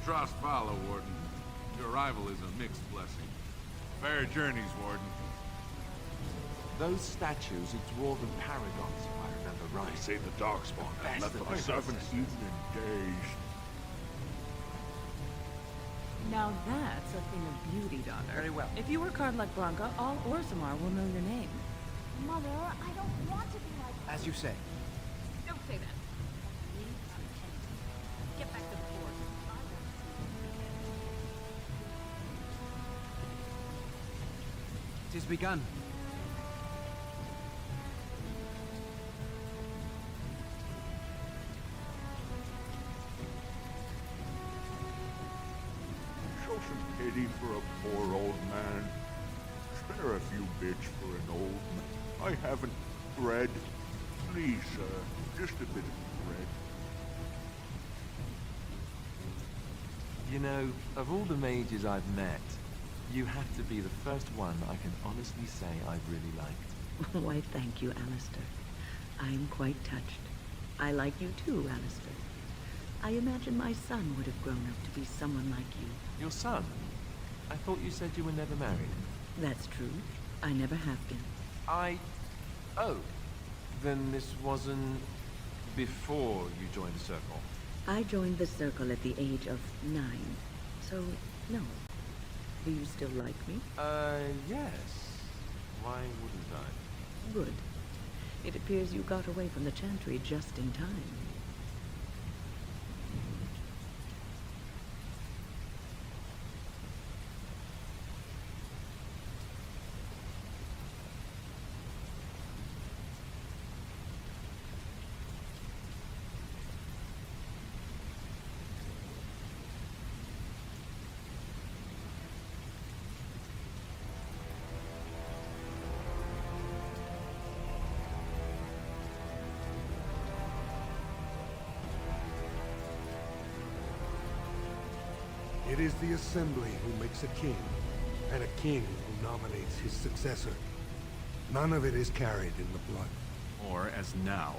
Trost follow, Warden. Your arrival is a mixed blessing. Fair journeys, Warden. Those statues are dwarven paragons, if I remember right. They say the Darkspawn have left the servants even in days. Now that's a thing of beauty, daughter. Very well. If you work hard like Blanca, all Orzammar will know your name. Mother, I don't want to be like... As you say. Don't say that. Get back to the fort. Tis begun. Show some pity for a poor old man. Spare a few bits for an old man. I haven't bread. Please, sir, just a bit of bread. You know, of all the mages I've met, you have to be the first one I can honestly say I've really liked. Why, thank you, Alistair. I'm quite touched. I like you too, Alistair. I imagine my son would have grown up to be someone like you. Your son? I thought you said you were never married. That's true. I never have been. Oh. Then this wasn't before you joined the Circle? I joined the Circle at the age of 9. So, no. Do you still like me? Yes. Why wouldn't I? Good. It appears you got away from the Chantry just in time. It is the Assembly who makes a king, and a king who nominates his successor. None of it is carried in the blood. Or, as now,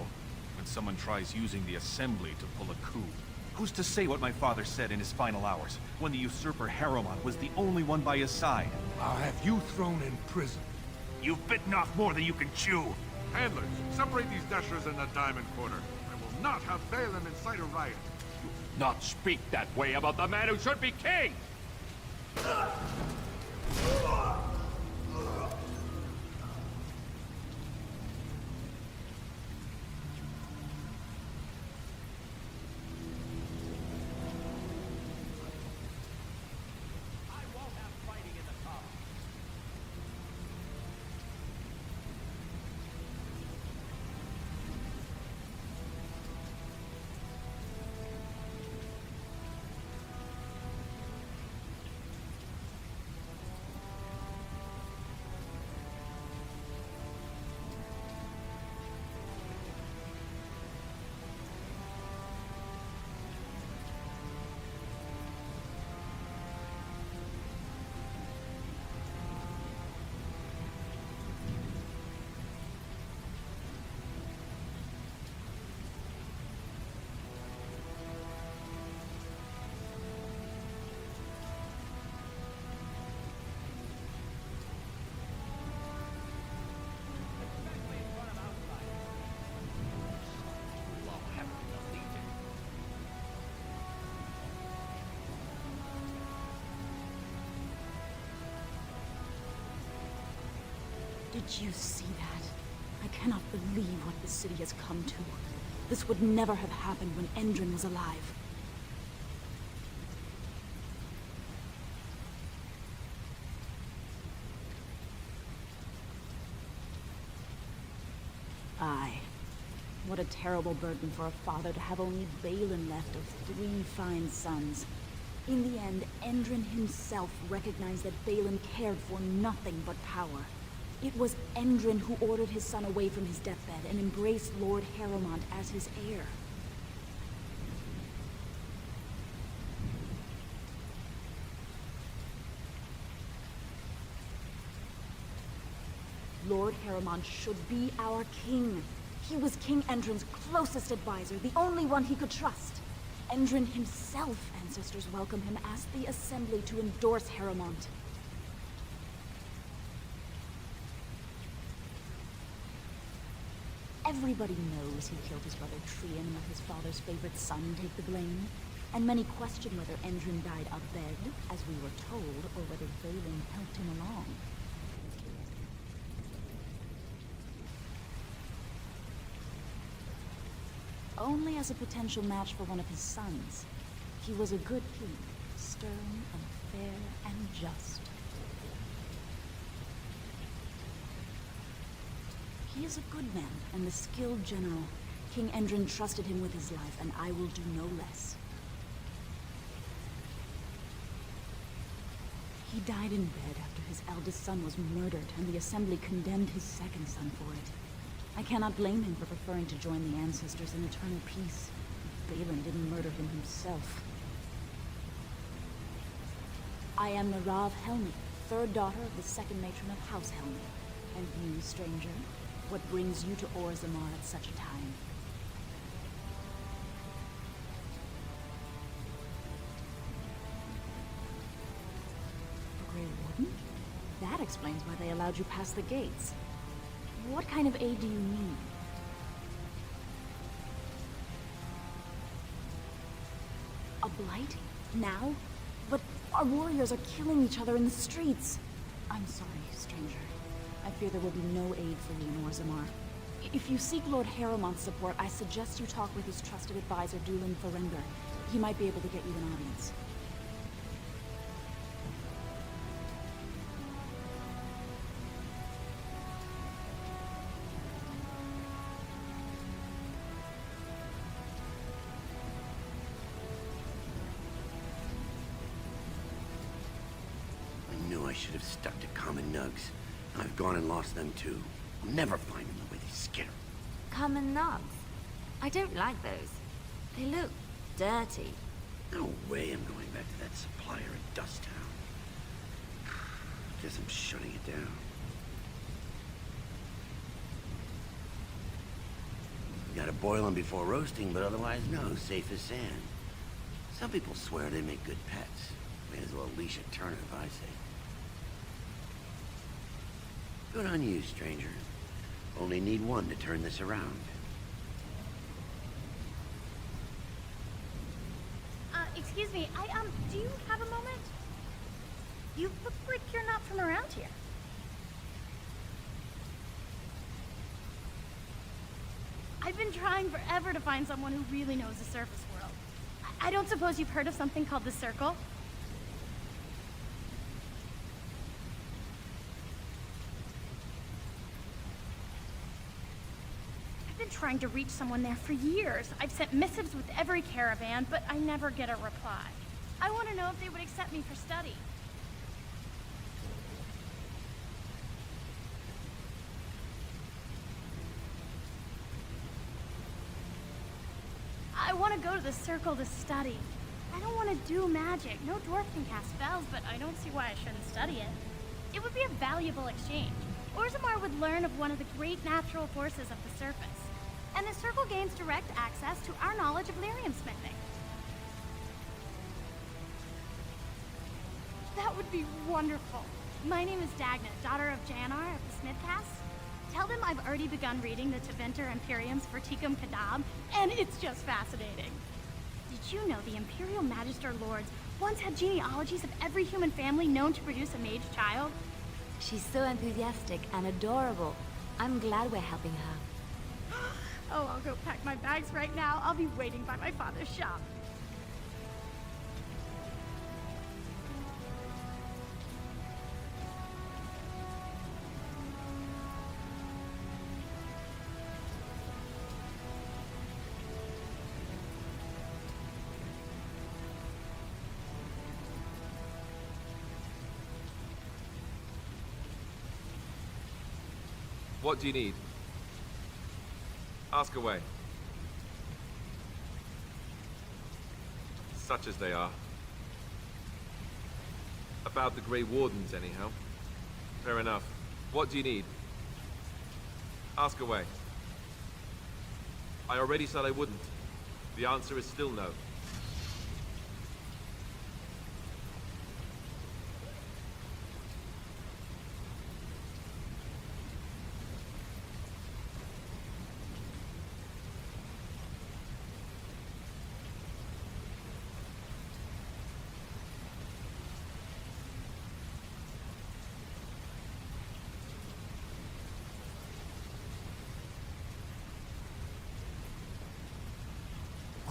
when someone tries using the Assembly to pull a coup. Who's to say what my father said in his final hours, when the usurper Harrowmont was the only one by his side? I'll have you thrown in prison. You've bitten off more than you can chew! Handlers, separate these dashers in the diamond quarter. I will not have Balin incite a riot. Not speak that way about the man who should be king! Did you see that? I cannot believe what the city has come to. This would never have happened when Endrin was alive. Aye. What a terrible burden for a father to have only Balin left of 3 fine sons. In the end, Endrin himself recognized that Balin cared for nothing but power. It was Endrin who ordered his son away from his deathbed and embraced Lord Harrowmont as his heir. Lord Harrowmont should be our king. He was King Endrin's closest advisor, the only one he could trust. Endrin himself, ancestors welcome him, asked the Assembly to endorse Harrowmont. Everybody knows he killed his brother Trian and let his father's favorite son take the blame. And many question whether Endrin died of bed, as we were told, or whether Balin helped him along. Only as a potential match for one of his sons. He was a good king, stern and fair and just. He is a good man and a skilled general. King Endrin trusted him with his life, and I will do no less. He died in bed after his eldest son was murdered, and the Assembly condemned his second son for it. I cannot blame him for preferring to join the ancestors in eternal peace. Balin didn't murder him himself. I am Narav Helmi, third daughter of the second matron of House Helmi. And you, stranger, what brings you to Orzammar at such a time? The Grey Warden? That explains why they allowed you past the gates. What kind of aid do you need? A blight? Now? But our warriors are killing each other in the streets. I'm sorry, stranger. I fear there will be no aid for you in Orzammar. If you seek Lord Harrowmont's support, I suggest you talk with his trusted advisor, Dulin Ferengar. He might be able to get you an audience. I should have stuck to common nugs. I've gone and lost them too. I'll never find them the way they skitter. Common nugs? I don't like those. They look dirty. No way I'm going back to that supplier in Dusttown. Guess I'm shutting it down. Gotta boil them before roasting, but otherwise no, safe as sand. Some people swear they make good pets. May as well leash a turnip, I say. Good on you, stranger. Only need one to turn this around. Excuse me, do you have a moment? You look like you're not from around here. I've been trying forever to find someone who really knows the surface world. I don't suppose you've heard of something called the Circle? Trying to reach someone there for years. I've sent missives with every caravan, but I never get a reply. I want to know if they would accept me for study. I want to go to the Circle to study. I don't want to do magic. No dwarf can cast spells, but I don't see why I shouldn't study it. It would be a valuable exchange. Orzammar would learn of one of the great natural forces of the surface. And the Circle gains direct access to our knowledge of lyrium smithing. That would be wonderful. My name is Dagna, daughter of Janar of the Smithcast. Tell them I've already begun reading the Tevinter Imperium's Verticum Kadab, and it's just fascinating. Did you know the Imperial Magister Lords once had genealogies of every human family known to produce a mage child? She's so enthusiastic and adorable. I'm glad we're helping her. Oh, I'll go pack my bags right now. I'll be waiting by my father's shop. What do you need? Ask away. Such as they are. About the Grey Wardens, anyhow. Fair enough. What do you need? Ask away. I already said I wouldn't. The answer is still no.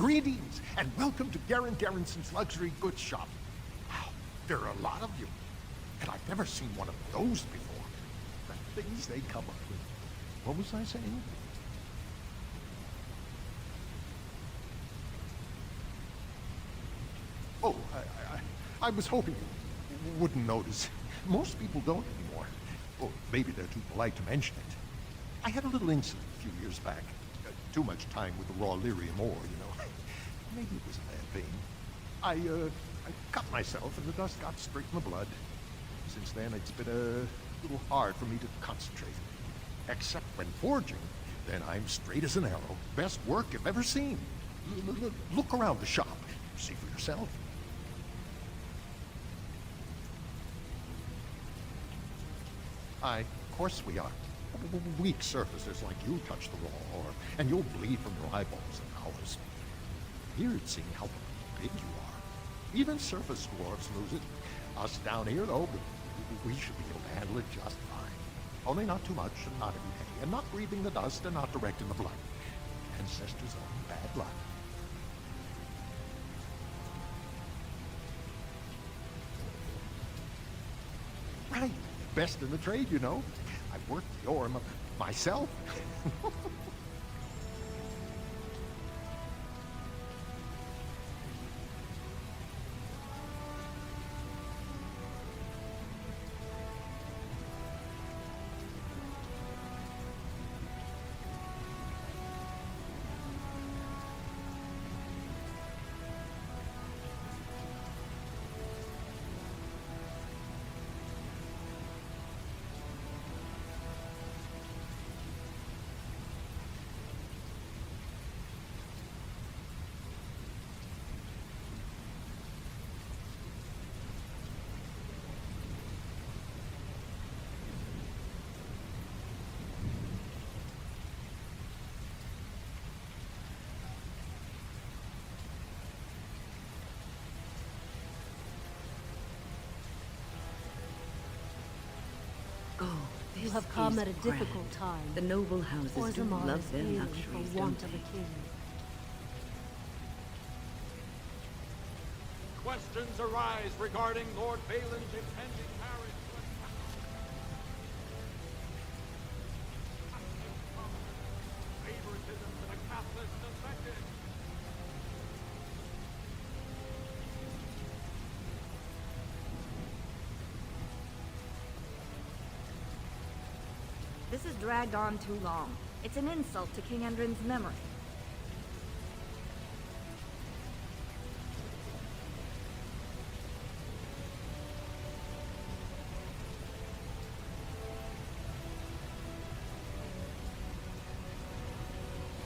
Greetings, and welcome to Garen Garrison's Luxury Goods Shop. Wow, there are a lot of you, and I've never seen one of those before. The things they come up with. What was I saying? Oh, I was hoping you wouldn't notice. Most people don't anymore. Or maybe they're too polite to mention it. I had a little incident a few years back. Too much time with the raw lyrium ore, you know. Maybe it was a bad thing. I cut myself and the dust got straight in the blood. Since then, it's been a little hard for me to concentrate. Except when forging, then I'm straight as an arrow. Best work you've ever seen. Look around the shop. See for yourself. Of course we are. Weak surfaces like you touch the raw ore, and you'll bleed from your eyeballs and ours. Weird seeing how big you are. Even surface dwarves lose it. Us down here, though, we should be able to handle it just fine. Only not too much, and not every day, and not breathing the dust, and not direct in the blood. Ancestors' own bad luck. Right. Best in the trade, you know. I've worked the ore myself. Oh, You this have come is at a grand. difficult time. The noble houses do Orzammar love is their ailing luxuries, for don't want of they? a king. Questions arise regarding Lord Balin's impending marriage. Favoritism to the Catholic suspected. This has dragged on too long. It's an insult to King Endrin's memory.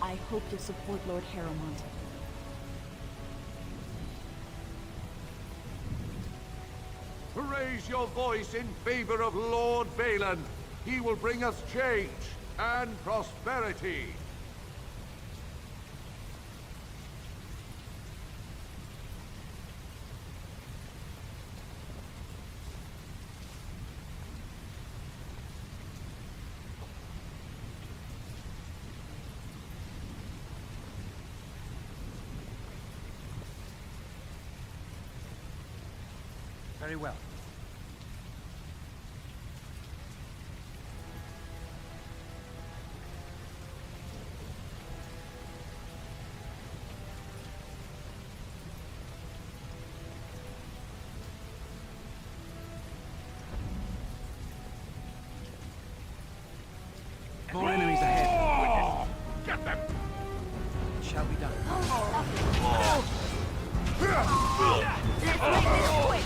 I hope you'll support Lord Harrowmont. Raise your voice in favor of Lord Balin. He will bring us change and prosperity. Very well. More enemies ahead. Get them! It shall be done. Let's make this quick!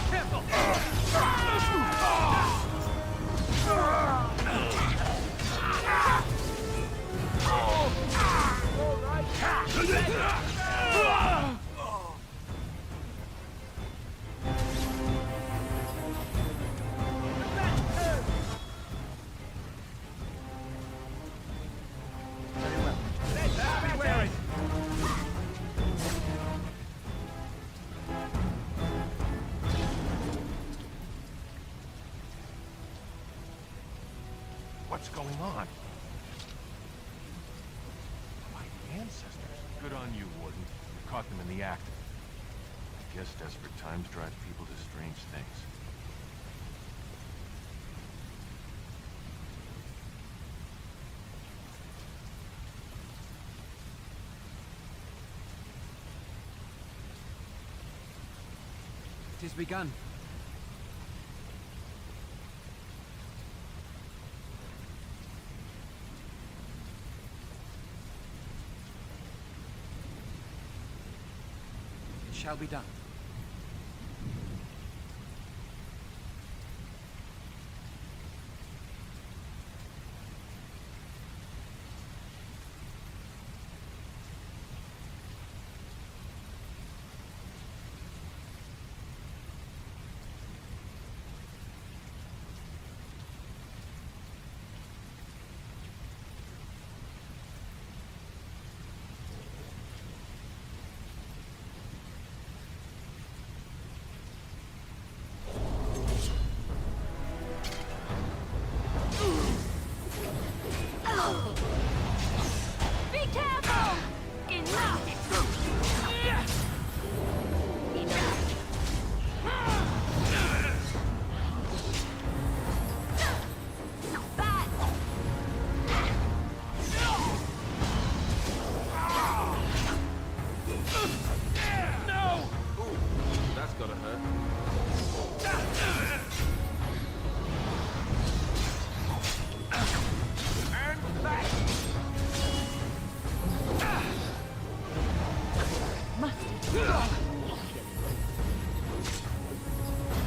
What's going on? My ancestors. Good on you, Warden. caught them in the act. I guess desperate times drive people to strange things. It has begun. It shall be done. Be careful! Enough! No! Ooh, that's gotta hurt. And back!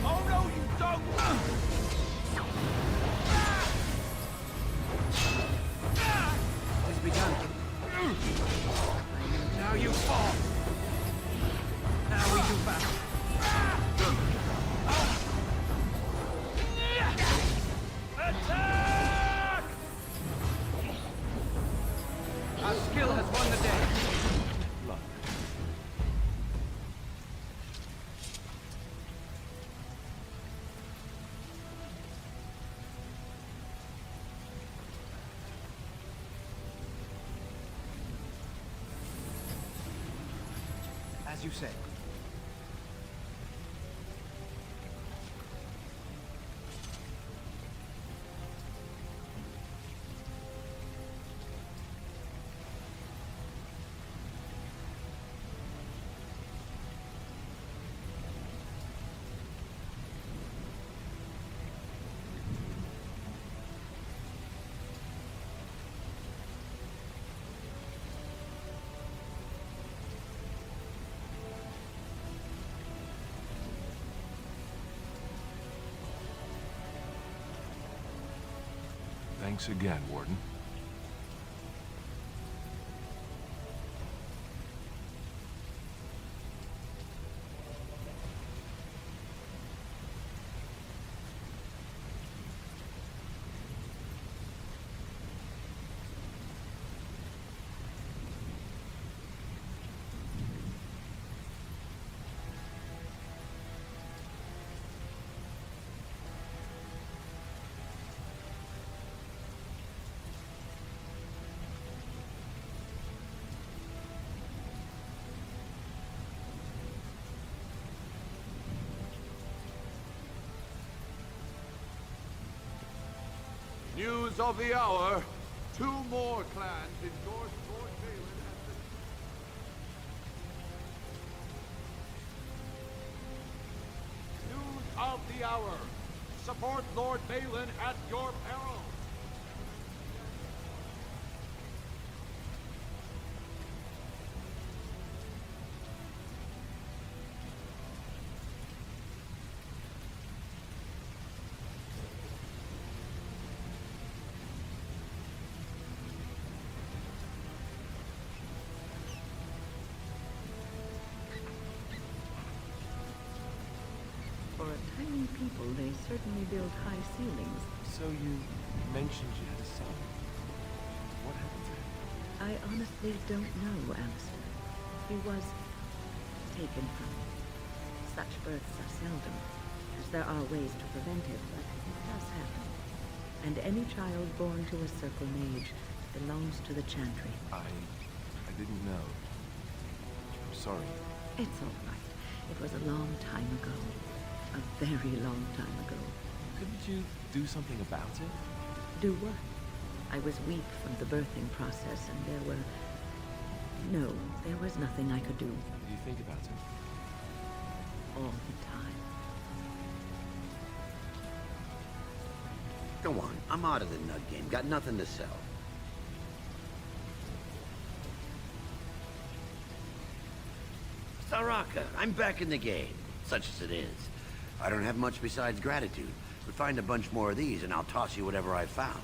Oh no, you don't! It has begun. Now you fall. Now we do battle. Attack! Our skill has won the day. Luck. As you say. Thanks again, Warden. News of the hour. 2 more clans endorse Lord Balin as the... News of the hour. Support Lord Balin at your peril. For a tiny people, they certainly build high ceilings. So you mentioned you had a son. What happened to him? I honestly don't know, Alistair. He was taken from me. Such births are seldom, as there are ways to prevent it, but it does happen. And any child born to a Circle Mage belongs to the Chantry. I didn't know. I'm sorry. It's all right. It was a long time ago. A very long time ago. Couldn't you do something about it? Do what? I was weak from the birthing process, and there were... No, there was nothing I could do. Do you think about it? All the time. Go on, I'm out of the nut game. Got nothing to sell. Saraka, I'm back in the game, such as it is. I don't have much besides gratitude, but find a bunch more of these and I'll toss you whatever I found.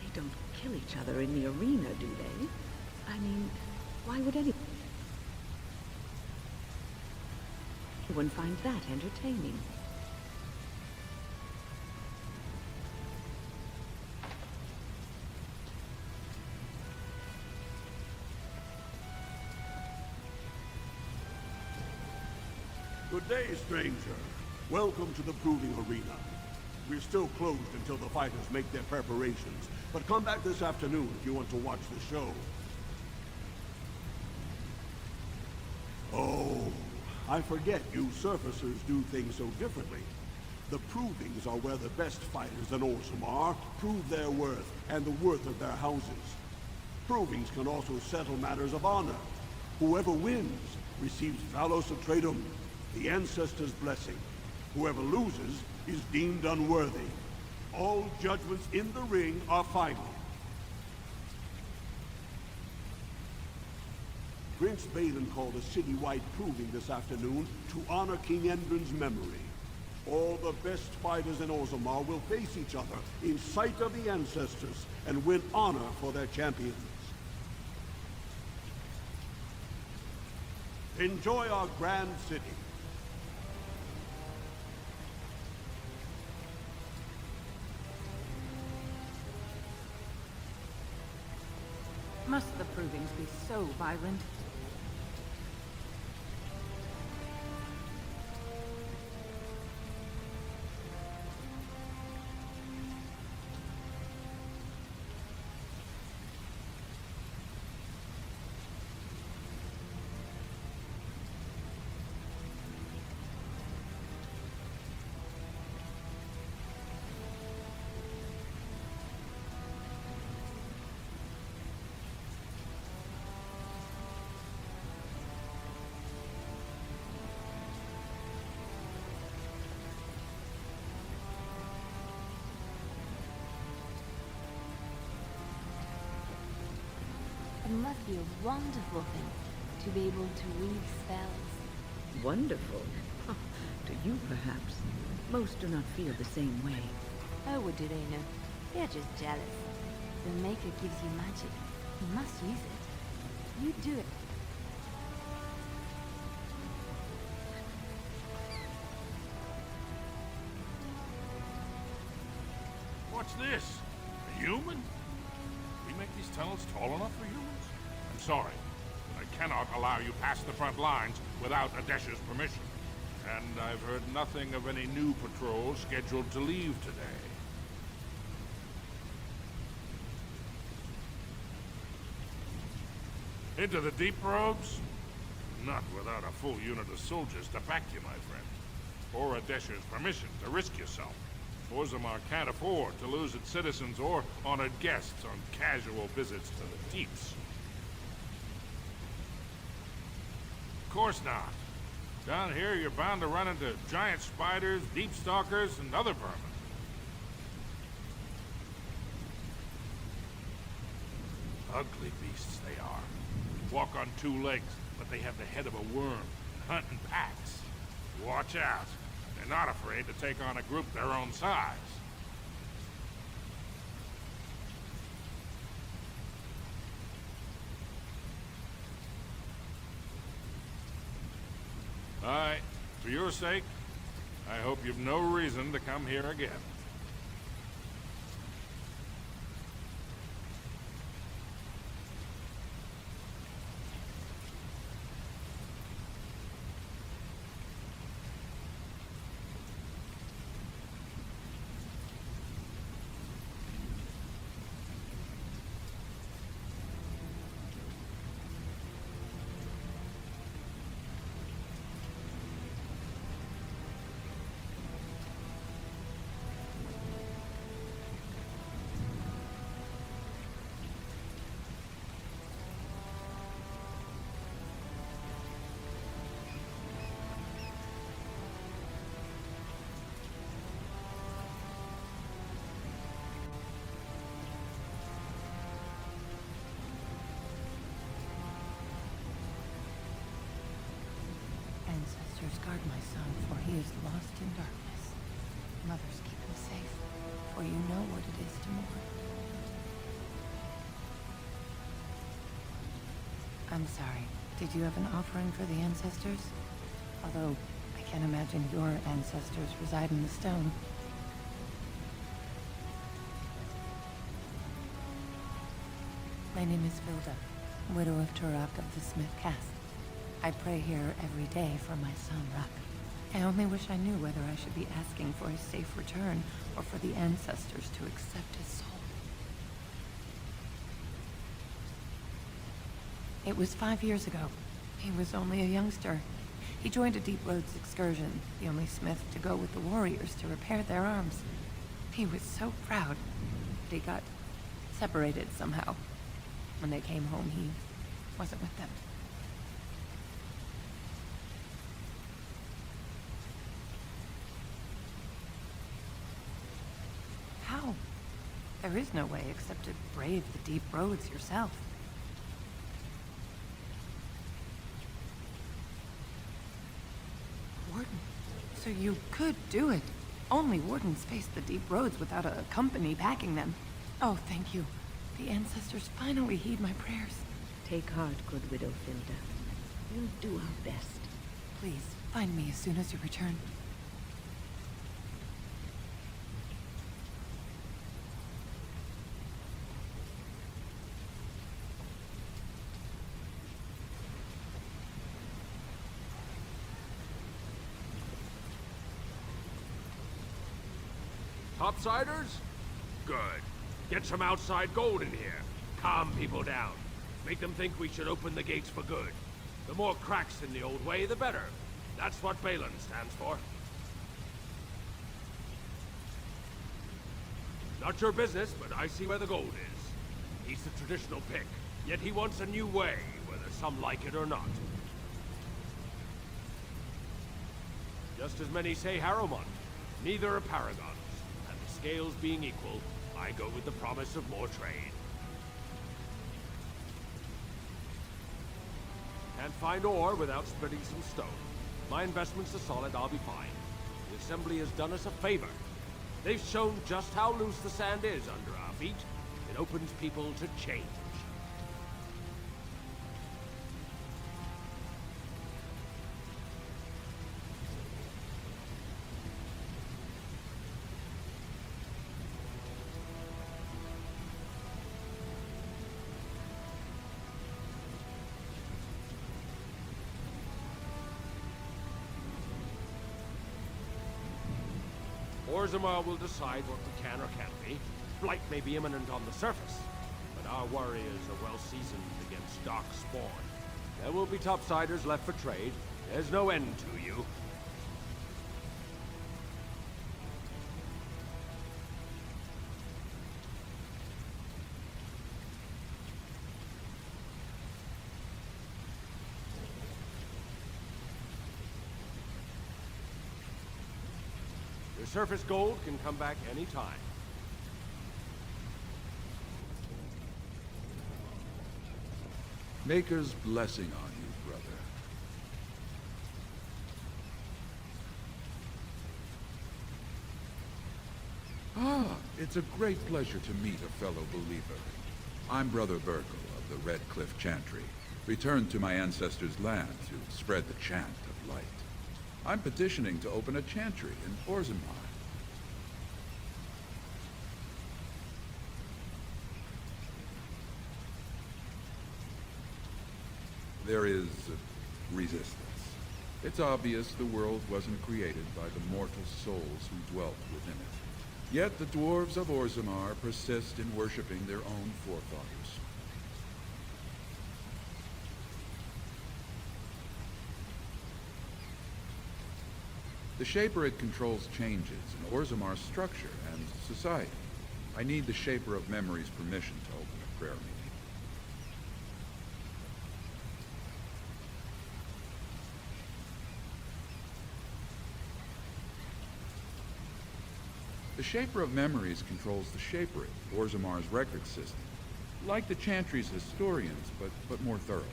They don't kill each other in the arena, do they? I mean, why would anyone find that entertaining? Good day, stranger. Welcome to the proving arena. We're still closed until the fighters make their preparations, but come back this afternoon if you want to watch the show. Oh, I forget you surfacers do things so differently. The provings are where the best fighters in Orzammar prove their worth and the worth of their houses. Provings can also settle matters of honor. Whoever wins receives Valos Atreitum, the ancestors' blessing. Whoever loses is deemed unworthy. All judgments in the ring are final. Prince Balin called a citywide proving this afternoon to honor King Endrin's memory. All the best fighters in Orzammar will face each other in sight of the ancestors and win honor for their champions. Enjoy our grand city. Must the provings be so violent? It must be a wonderful thing to be able to read spells. Wonderful. To you, perhaps. Most do not feel the same way. Oh, what do they know? They're just jealous. The Maker gives you magic. You must use it. You do it. What's this? A human? We make these tunnels tall enough for humans? I'm sorry, but I cannot allow you past the front lines without Adesh's permission. And I've heard nothing of any new patrols scheduled to leave today. Into the deep roads? Not without a full unit of soldiers to back you, my friend. Or Adesh's permission to risk yourself. Orzammar can't afford to lose its citizens or honored guests on casual visits to the deeps. Of course not. Down here, you're bound to run into giant spiders, deep stalkers, and other vermin. Ugly beasts they are. Walk on two legs, but they have the head of a worm and hunt in packs. Watch out. They're not afraid to take on a group their own size. For your sake, I hope you've no reason to come here again. Ancestors, guard my son, for he is lost in darkness. Mothers, keep him safe, for you know what it is to mourn. I'm sorry. Did you have an offering for the ancestors? Although, I can't imagine your ancestors reside in the stone. My name is Vilda, widow of Turok of the Smith Caste. I pray here every day for my son, Ruck. I only wish I knew whether I should be asking for his safe return or for the ancestors to accept his soul. It was 5 years ago. He was only a youngster. He joined a Deep Roads excursion, the only smith to go with the warriors to repair their arms. He was so proud, but he got separated somehow. When they came home, he wasn't with them. How? There is no way except to brave the deep roads yourself. Warden, so you could do it. Only wardens face the deep roads without a company backing them. Oh, thank you. The ancestors finally heed my prayers. Take heart, good widow Vilda. We'll do our best. Please, find me as soon as you return. Topsiders? Good. Get some outside gold in here. Calm people down. Make them think we should open the gates for good. The more cracks in the old way, the better. That's what Balin stands for. Not your business, but I see where the gold is. He's the traditional pick, yet he wants a new way, whether some like it or not. Just as many say Harrowmont. Neither are paragons. And the scales being equal, I go with the promise of more trade. Can't find ore without splitting some stone. My investments are solid, I'll be fine. The Assembly has done us a favor. They've shown just how loose the sand is under our feet. It opens people to change. Orzammar will decide what we can or can't be. Blight may be imminent on the surface, but our warriors are well seasoned against dark spawn. There will be topsiders left for trade. There's no end to you. Your surface gold can come back any time. Maker's blessing on you, brother. Ah, it's a great pleasure to meet a fellow believer. I'm Brother Burkle of the Red Cliff Chantry, returned to my ancestors' land to spread the chant of light. I'm petitioning to open a chantry in Orzammar. There is resistance. It's obvious the world wasn't created by the mortal souls who dwelt within it. Yet the dwarves of Orzammar persist in worshipping their own forefathers. The Shaperid controls changes in Orzammar's structure and society. I need the Shaper of Memory's permission to open a prayer meeting. The Shaper of Memories controls the Shaperid, Orzammar's record system. Like the Chantry's historians, but more thorough.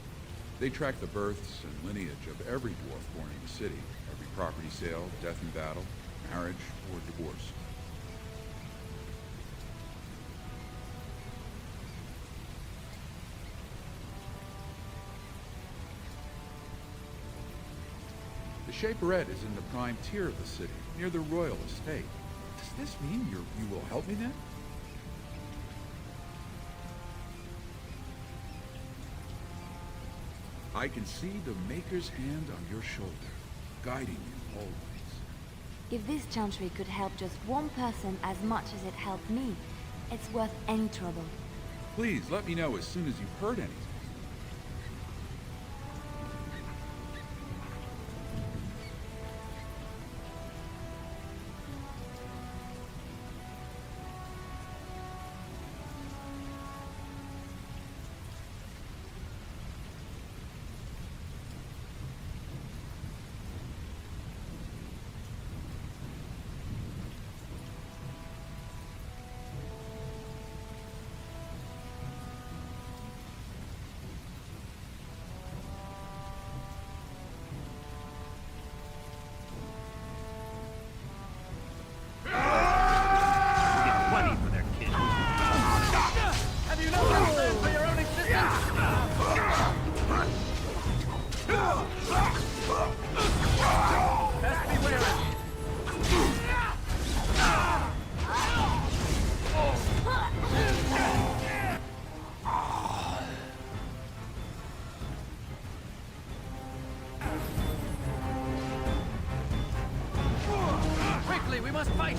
They track the births and lineage of every dwarf born in the city, every property sale, death in battle, marriage, or divorce. The Shaperette is in the prime tier of the city, near the royal estate. Does this mean you will help me then? I can see the Maker's hand on your shoulder, guiding you always. If this chantry could help just one person as much as it helped me, it's worth any trouble. Please let me know as soon as you've heard anything. We must fight!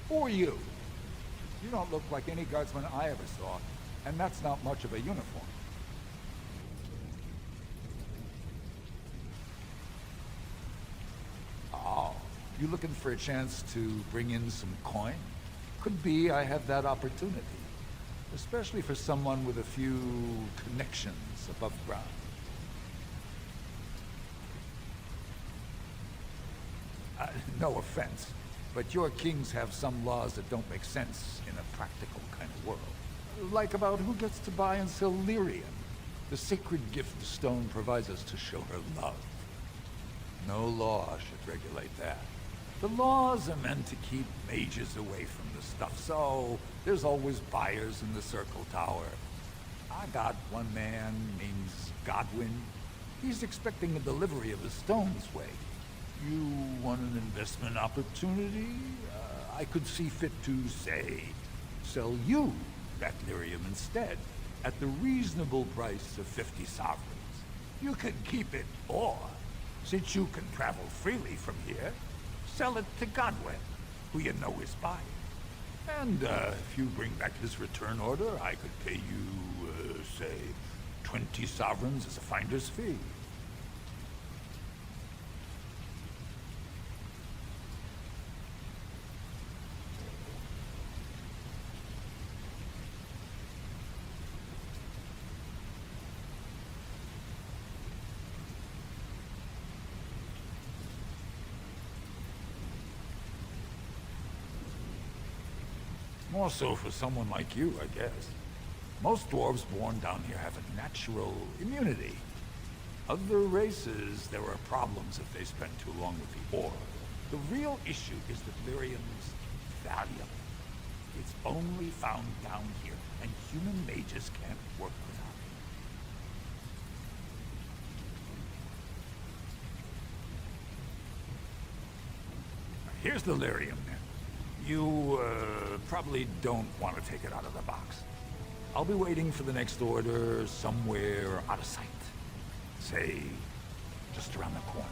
Who are you? You don't look like any guardsman I ever saw, and that's not much of a uniform. Oh, you looking for a chance to bring in some coin? Could be I have that opportunity. Especially for someone with a few connections above ground. No offense. But your kings have some laws that don't make sense in a practical kind of world. Like about who gets to buy and sell lyrium, the sacred gift the stone provides us to show her love. No law should regulate that. The laws are meant to keep mages away from the stuff, so there's always buyers in the Circle Tower. I got one man named Godwin. He's expecting a delivery of the stones way. You want an investment opportunity? I could see fit to, say, sell you that lyrium instead, at the reasonable price of 50 sovereigns. You can keep it, or, since you can travel freely from here, sell it to Godwin, who you know is buying. And if you bring back his return order, I could pay you, say, 20 sovereigns as a finder's fee. More so for someone like you, I guess. Most dwarves born down here have a natural immunity. Other races, there are problems if they spend too long with the ore. The real issue is that lyrium's valuable. It's only found down here, and human mages can't work without it. Here's the lyrium. You, probably don't want to take it out of the box. I'll be waiting for the next order somewhere out of sight. Say, just around the corner.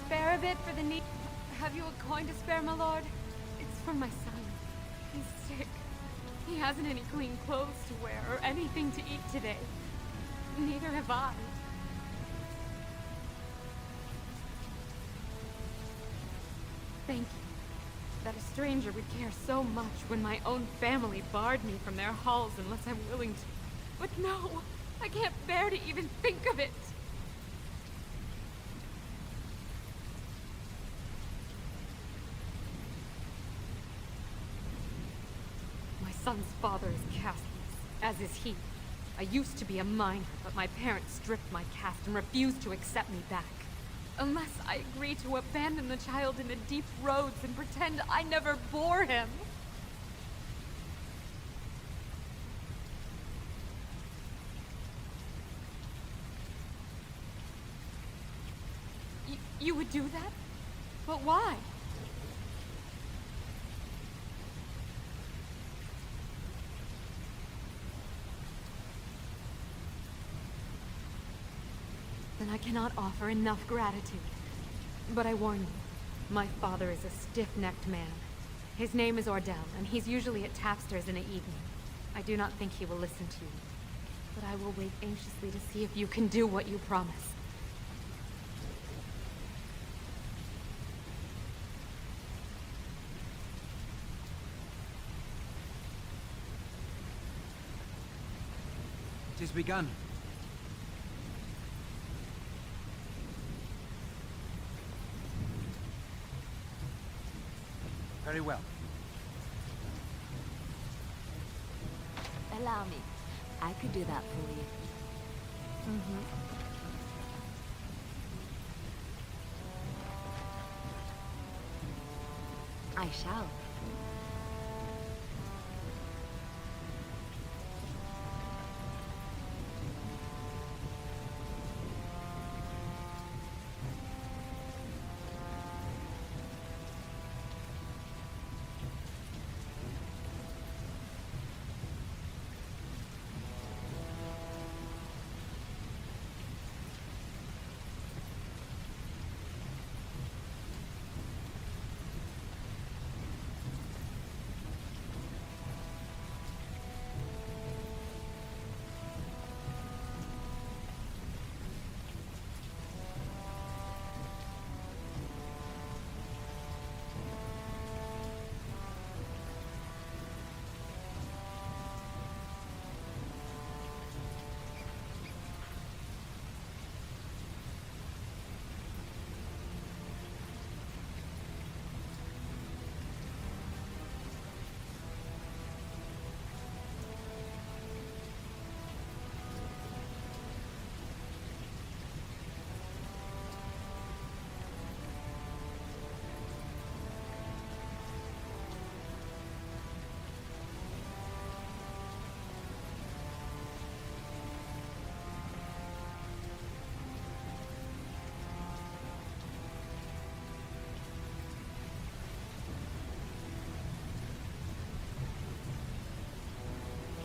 Spare a bit for the need. Have you a coin to spare, my lord? It's for my son. He's sick. He hasn't any clean clothes to wear or anything to eat today. Neither have I. Thank you. That a stranger would care so much when my own family barred me from their halls unless I'm willing to. But no! I can't bear to even think of it! My son's father is casteless, as is he. I used to be a miner, but my parents stripped my caste and refused to accept me back. Unless I agree to abandon the child in the deep roads and pretend I never bore him. You would do that? But why? Then I cannot offer enough gratitude. But I warn you, my father is a stiff-necked man. His name is Ordell, and he's usually at tapsters in the evening. I do not think he will listen to you. But I will wait anxiously to see if you can do what you promise. It is begun. Very well. Allow me. I could do that for you. I shall.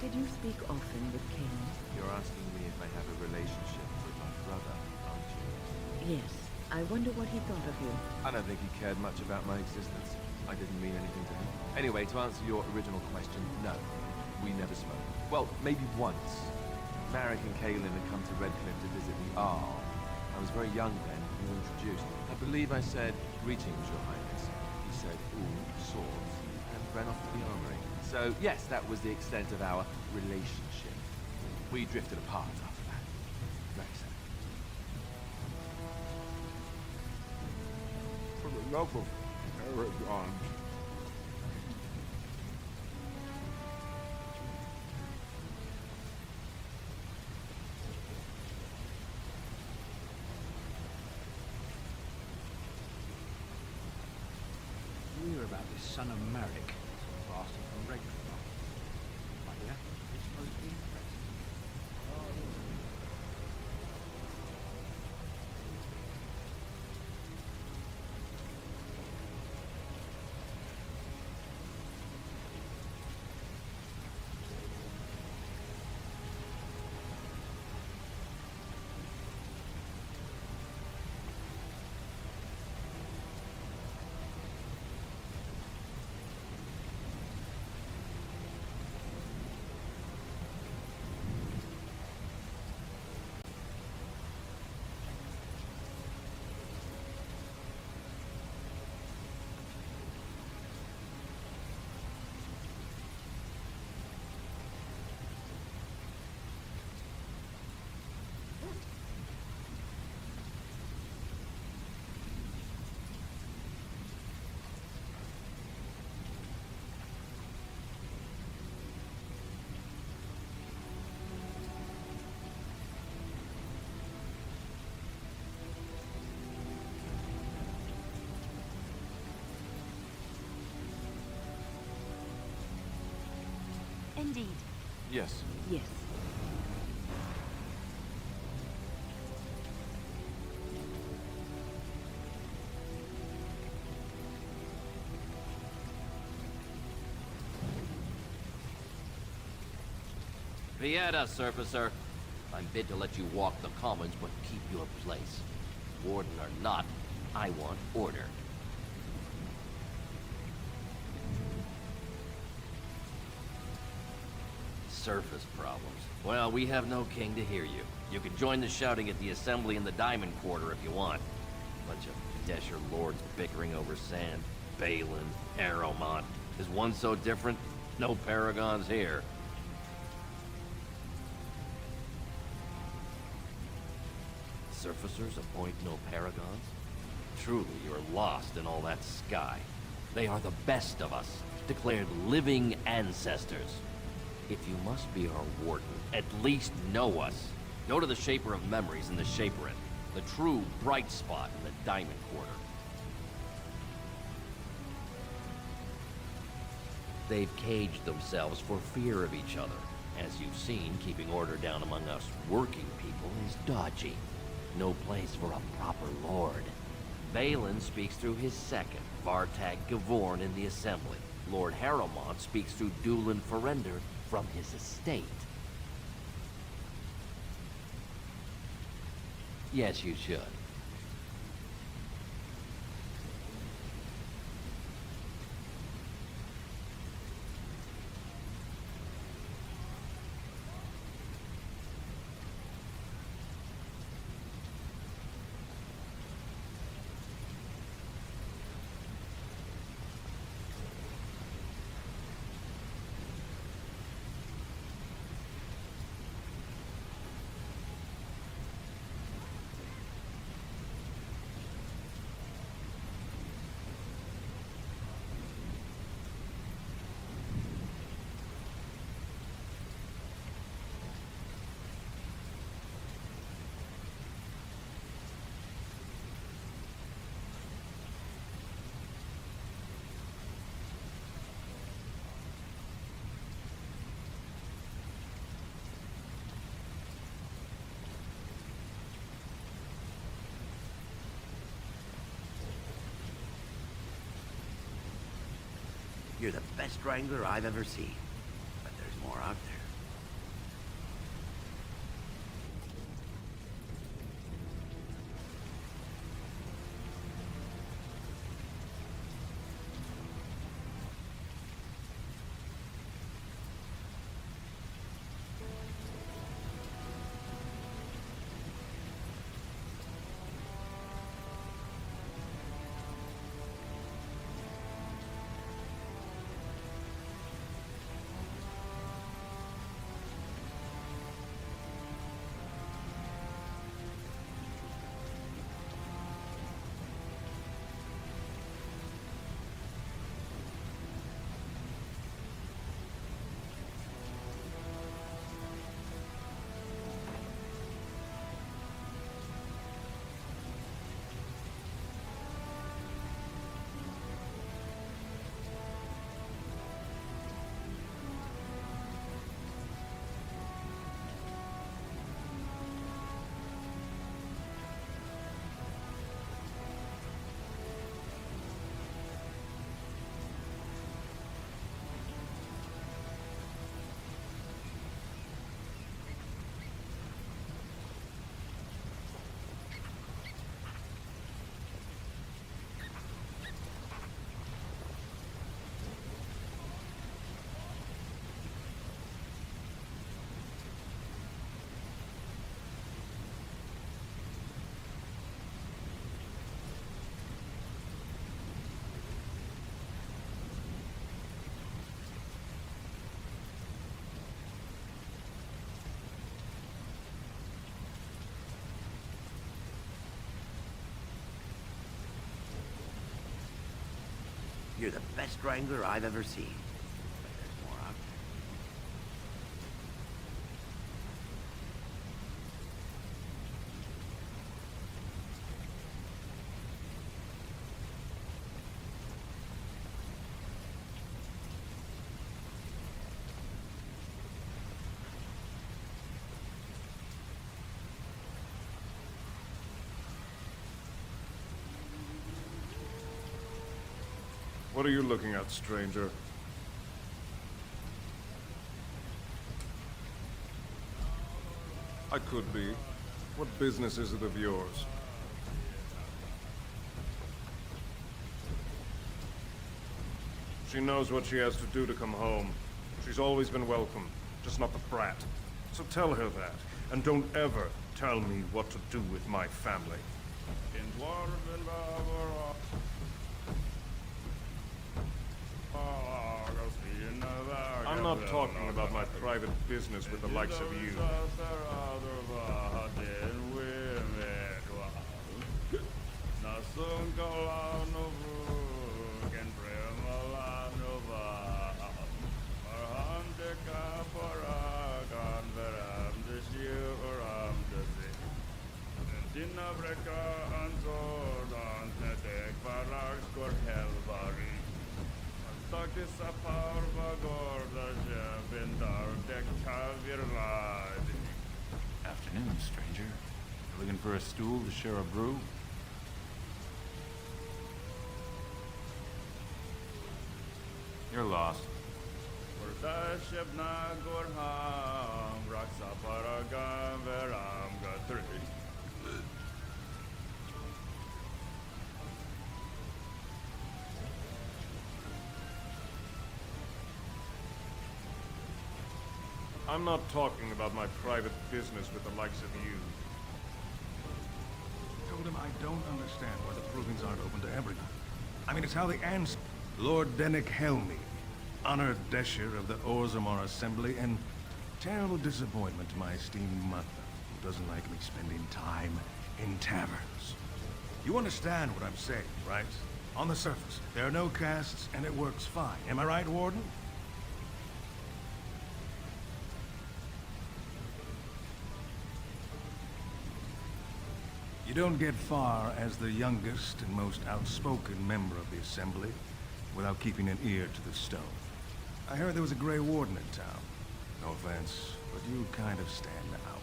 Did you speak often with King? You're asking me if I have a relationship with my brother, aren't you? Yes. I wonder what he thought of you. I don't think he cared much about my existence. I didn't mean anything to him. Anyway, to answer your original question, no, we never spoke. Well, maybe once. Marek and Kaelin had come to Redcliffe to visit the Arl. I was very young then, we were introduced. I believe I said, "Greetings, Your Highness." He said, "Ooh, swords," and ran off to the armory. So, yes, that was the extent of our relationship. We drifted apart after that. Very sad. For the love of Aragon. Hear about this son of Marek, bastard from Redcliffe. My dear, it's supposed to be impressed. Indeed. Yes. Yes. Vieta, Surfacer. I'm bid to let you walk the commons, but keep your place. Warden or not, I want order. Surface problems. Well, we have no king to hear you. You can join the shouting at the assembly in the Diamond Quarter if you want. Bunch of Desher lords bickering over sand. Balin, Arrowmont. Is one so different? No paragons here. Surfacers appoint no paragons? Truly, you're lost in all that sky. They are the best of us, declared living ancestors. If you must be our warden, at least know us. Go to the Shaper of Memories in the Shaperin, the true bright spot in the Diamond Quarter. They've caged themselves for fear of each other. As you've seen, keeping order down among us working people is dodgy. No place for a proper lord. Balin speaks through his second, Vartag Gavorn, in the Assembly. Lord Harrowmont speaks through Dulin Ferender from his estate. Yes, you should. You're the best wrangler I've ever seen. But there's more out there. You're the best wrangler I've ever seen. But there's more out there. What are you looking at, stranger? I could be. What business is it of yours? She knows what she has to do to come home. She's always been welcome, just not the brat. So tell her that, and don't ever tell me what to do with my family. I'm not talking about my private business with the likes of you. Afternoon, stranger. Looking for a stool to share a brew? You're lost. I'm not talking about my private business with the likes of you. Told him I don't understand why the provings aren't open to everyone. I mean, it's how the ants... Lord Dennick Helmi, honored Desher of the Orzammar Assembly, and terrible disappointment to my esteemed mother, who doesn't like me spending time in taverns. You understand what I'm saying, right? On the surface, there are no castes, and it works fine. Am I right, Warden? You don't get far as the youngest and most outspoken member of the Assembly without keeping an ear to the stone. I heard there was a Grey Warden in town. No offense, but you kind of stand out.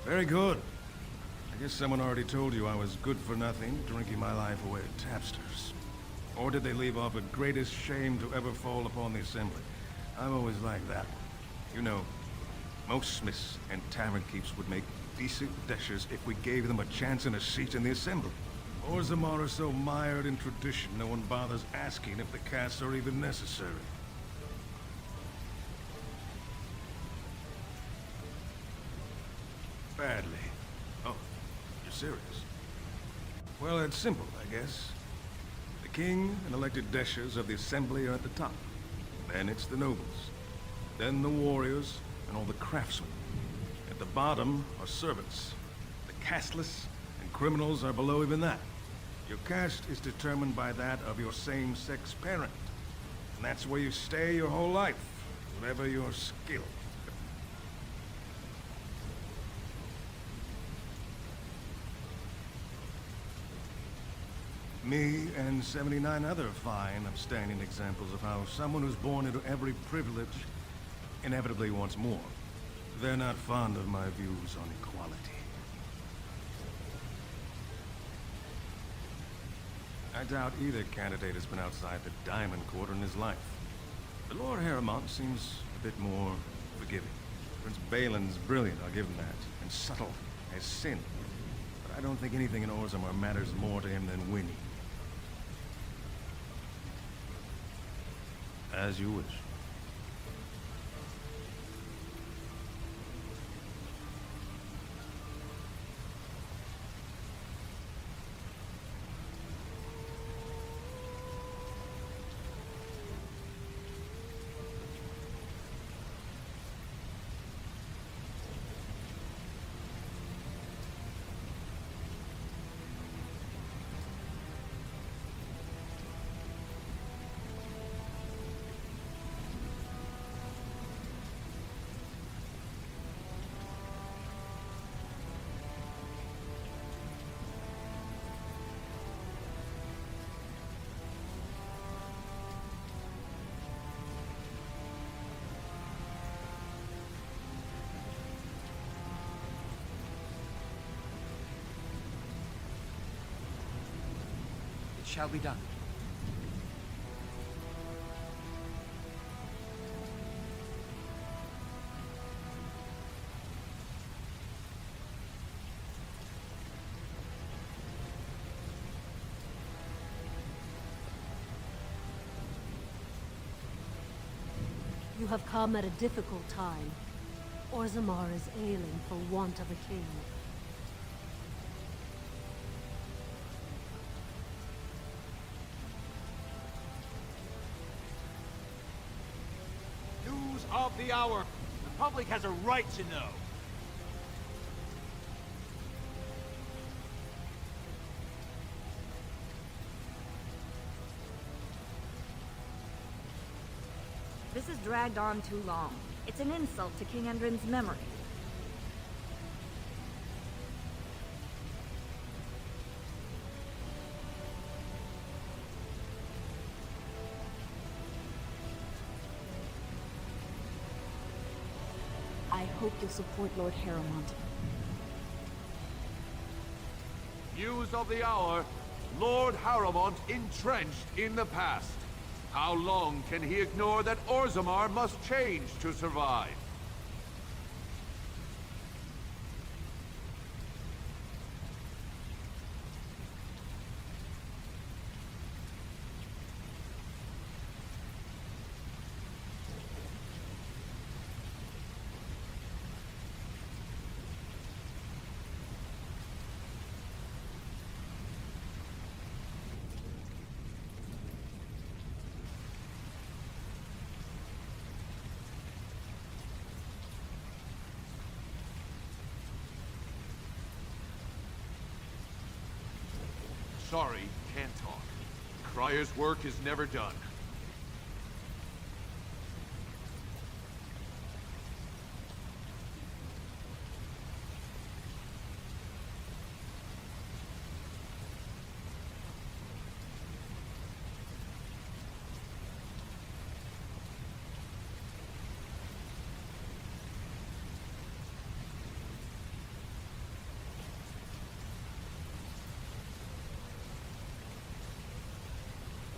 Very good. I guess someone already told you I was good for nothing, drinking my life away at tapsters. Or did they leave off at greatest shame to ever fall upon the Assembly? I've always liked that one. You know, most smiths and tavern keeps would make decent deshers if we gave them a chance and a seat in the Assembly. Orzammar are so mired in tradition, no one bothers asking if the castes are even necessary. Badly. Oh, you're serious? Well, it's simple, I guess. The king and elected deshers of the Assembly are at the top. Then it's the nobles. Then the warriors and all the craftsmen. At the bottom are servants. The casteless and criminals are below even that. Your caste is determined by that of your same-sex parent. And that's where you stay your whole life, whatever your skill. Me and 79 other fine, upstanding examples of how someone who's born into every privilege inevitably wants more. They're not fond of my views on equality. I doubt either candidate has been outside the Diamond Quarter in his life. The Lord Harrowmont seems a bit more forgiving. Prince Balin's brilliant, I'll give him that, and subtle as sin. But I don't think anything in Orzammar matters more to him than winning. As you wish. shall be done. You have come at a difficult time. Orzammar is ailing for want of a king. News of the hour. The public has a right to know. This has dragged on too long. It's an insult to King Endrin's memory. I hope you'll support Lord Harrowmont. News of the hour. Lord Harrowmont entrenched in the past. How long can he ignore that Orzammar must change to survive? Sorry, can't talk. Crier's work is never done.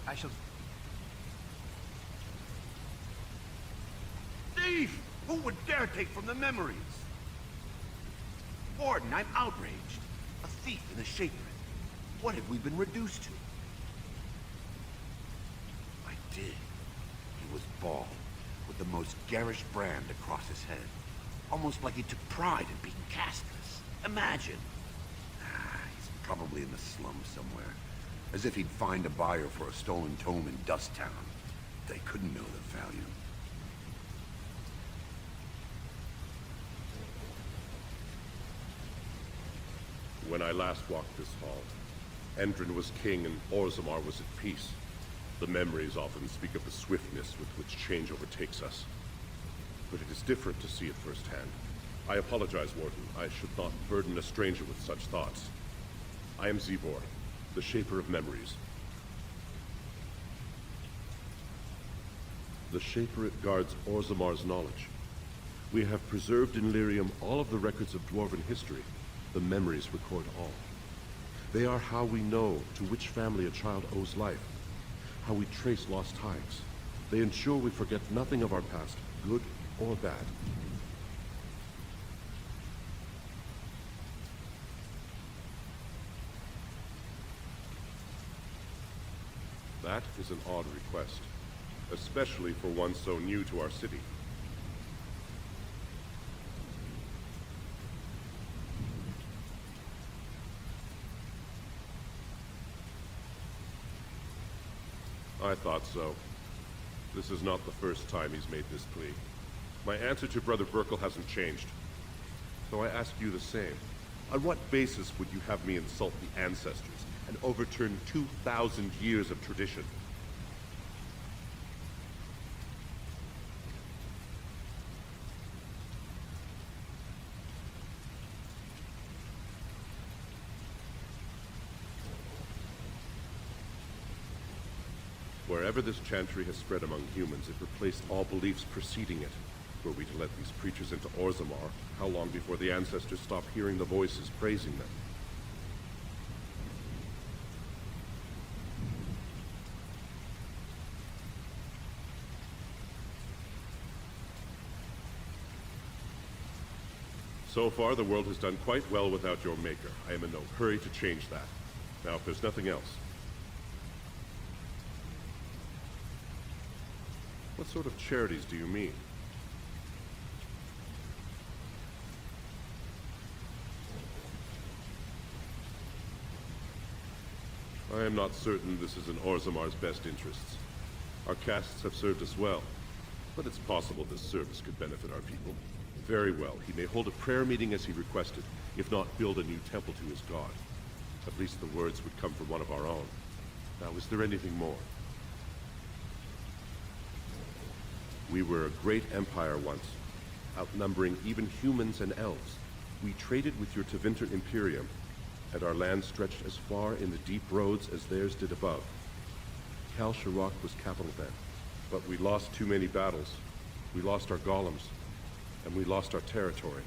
I shall... Thief! Who would dare take from the memories? Warden, I'm outraged. A thief and a shaper. What have we been reduced to? I did. He was bald, with the most garish brand across his head. Almost like he took pride in being castless. Imagine! He's probably in the slums somewhere. As if he'd find a buyer for a stolen tome in Dust Town. They couldn't know the value. When I last walked this hall, Endrin was king and Orzammar was at peace. The memories often speak of the swiftness with which change overtakes us. But it is different to see it firsthand. I apologize, Warden. I should not burden a stranger with such thoughts. I am Zebor, the Shaper of Memories. The Shaper guards Orzammar's knowledge. We have preserved in Lyrium all of the records of Dwarven history. The memories record all. They are how we know to which family a child owes life, how we trace lost ties. They ensure we forget nothing of our past, good or bad. That is an odd request, especially for one so new to our city. I thought so. This is not the first time he's made this plea. My answer to Brother Burkle hasn't changed. So I ask you the same. On what basis would you have me insult the ancestors and overturn 2,000 years of tradition? Wherever this chantry has spread among humans, it replaced all beliefs preceding it. Were we to let these creatures into Orzammar, how long before the ancestors stop hearing the voices praising them? So far, the world has done quite well without your maker. I am in no hurry to change that. Now, if there's nothing else... What sort of charities do you mean? I am not certain this is in Orzamar's best interests. Our castes have served us well, but it's possible this service could benefit our people. Very well, he may hold a prayer meeting as he requested, if not build a new temple to his god. At least the words would come from one of our own. Now, is there anything more? We were a great empire once, outnumbering even humans and elves. We traded with your Tevinter Imperium, and our land stretched as far in the deep roads as theirs did above. Kal Sharok was capital then, but we lost too many battles. We lost our golems, and we lost our territory.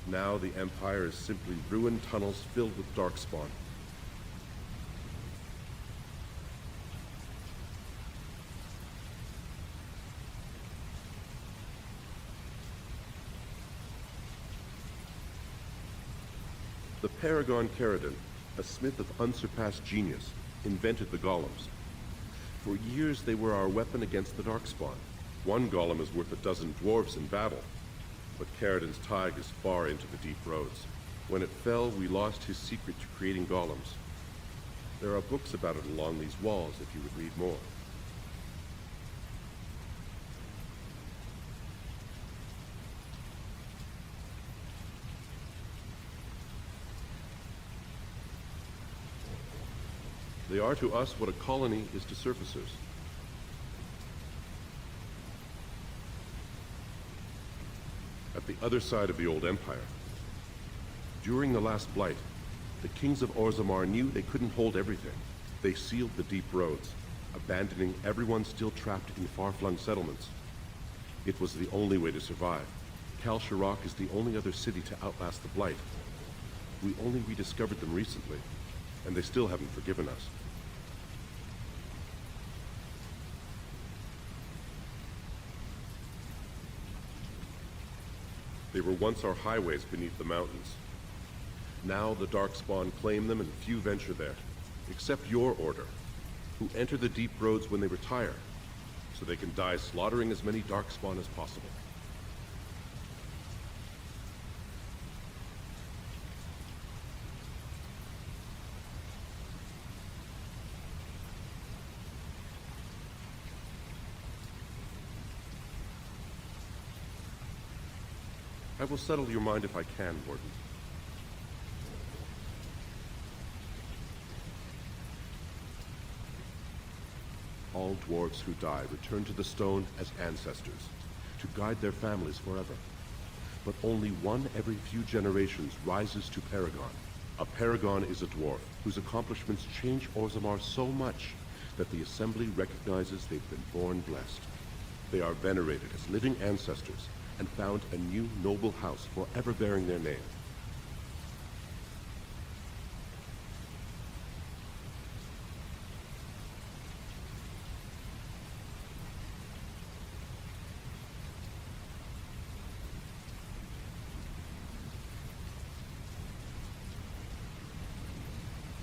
Now the Empire is simply ruined tunnels filled with Darkspawn. The Paragon Caridin, a smith of unsurpassed genius, invented the golems. For years they were our weapon against the Darkspawn. One golem is worth a dozen dwarves in battle, but Caridin's tide is far into the deep roads. When it fell, we lost his secret to creating golems. There are books about it along these walls if you would read more. They are to us what a colony is to surfacers. At the other side of the old empire, during the last blight, the kings of Orzammar knew they couldn't hold everything. They sealed the deep roads, abandoning everyone still trapped in far-flung settlements. It was the only way to survive. Kal Sharok is the only other city to outlast the blight. We only rediscovered them recently, and they still haven't forgiven us. They were once our highways beneath the mountains. Now the Darkspawn claim them and few venture there, except your order, who enter the deep roads when they retire, so they can die slaughtering as many Darkspawn as possible. I will settle your mind if I can, Warden. All dwarves who die return to the stone as ancestors, to guide their families forever. But only one every few generations rises to Paragon. A Paragon is a dwarf whose accomplishments change Orzammar so much that the Assembly recognizes they've been born blessed. They are venerated as living ancestors, and found a new noble house forever bearing their name.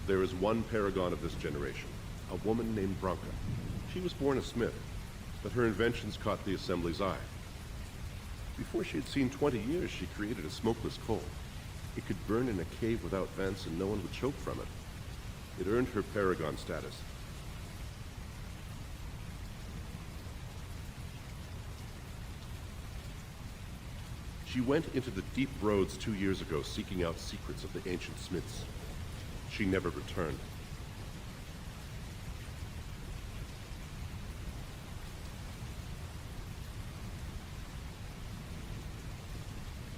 There is one paragon of this generation, a woman named Branka. She was born a smith, but her inventions caught the Assembly's eye. Before she had seen 20 years, she created a smokeless coal. It could burn in a cave without vents and no one would choke from it. It earned her paragon status. She went into the deep roads 2 years ago seeking out secrets of the ancient smiths. She never returned.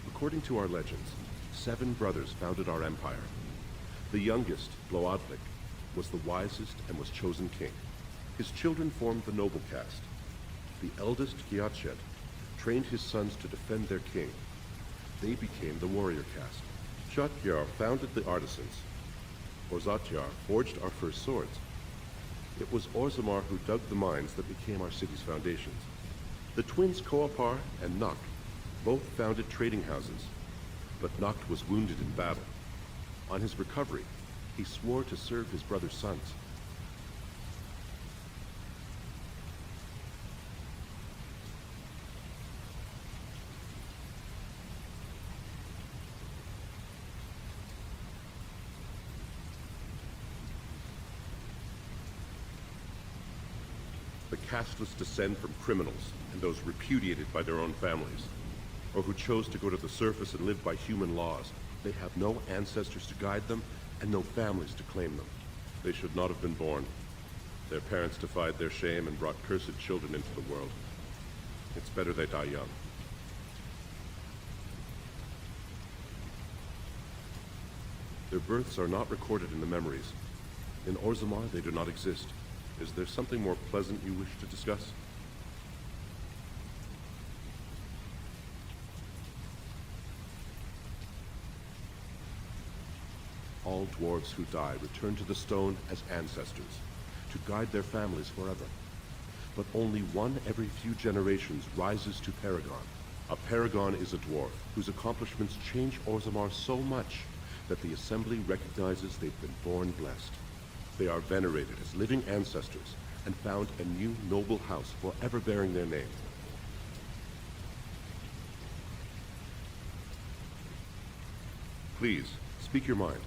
According to our legends, 7 brothers founded our empire. The youngest, Bloadlik, was the wisest and was chosen king. His children formed the noble caste. The eldest, Kiatshet, trained his sons to defend their king. They became the warrior caste. Shatyar founded the artisans. Orzatyar forged our first swords. It was Orzammar who dug the mines that became our city's foundations. The twins Koapar and Nak both founded trading houses. but Noct was wounded in battle. On his recovery, he swore to serve his brother's sons. The casteless descend from criminals and those repudiated by their own families, or who chose to go to the surface and live by human laws. They have no ancestors to guide them, and no families to claim them. They should not have been born. Their parents defied their shame and brought cursed children into the world. It's better they die young. Their births are not recorded in the memories. In Orzammar, they do not exist. Is there something more pleasant you wish to discuss? All dwarves who die return to the stone as ancestors, to guide their families forever. But only one every few generations rises to Paragon. A Paragon is a dwarf whose accomplishments change Orzammar so much that the Assembly recognizes they've been born blessed. They are venerated as living ancestors and found a new noble house forever bearing their name. Please, speak your mind.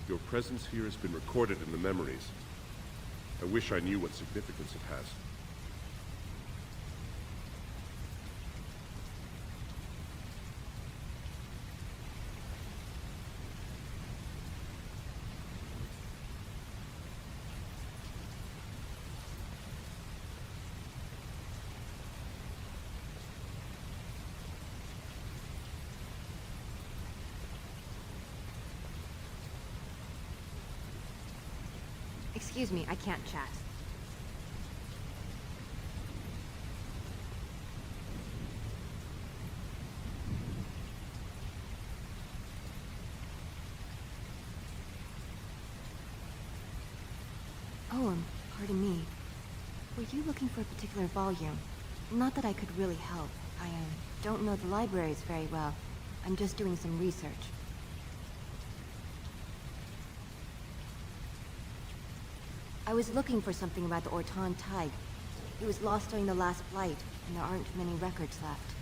Your presence here has been recorded in the memories. I wish I knew what significance it has. Excuse me, I can't chat. Oh, pardon me. Were you looking for a particular volume? Not that I could really help. I don't know the libraries very well. I'm just doing some research. I was looking for something about the Ortan Thaig. It was lost during the last Blight, and there aren't many records left.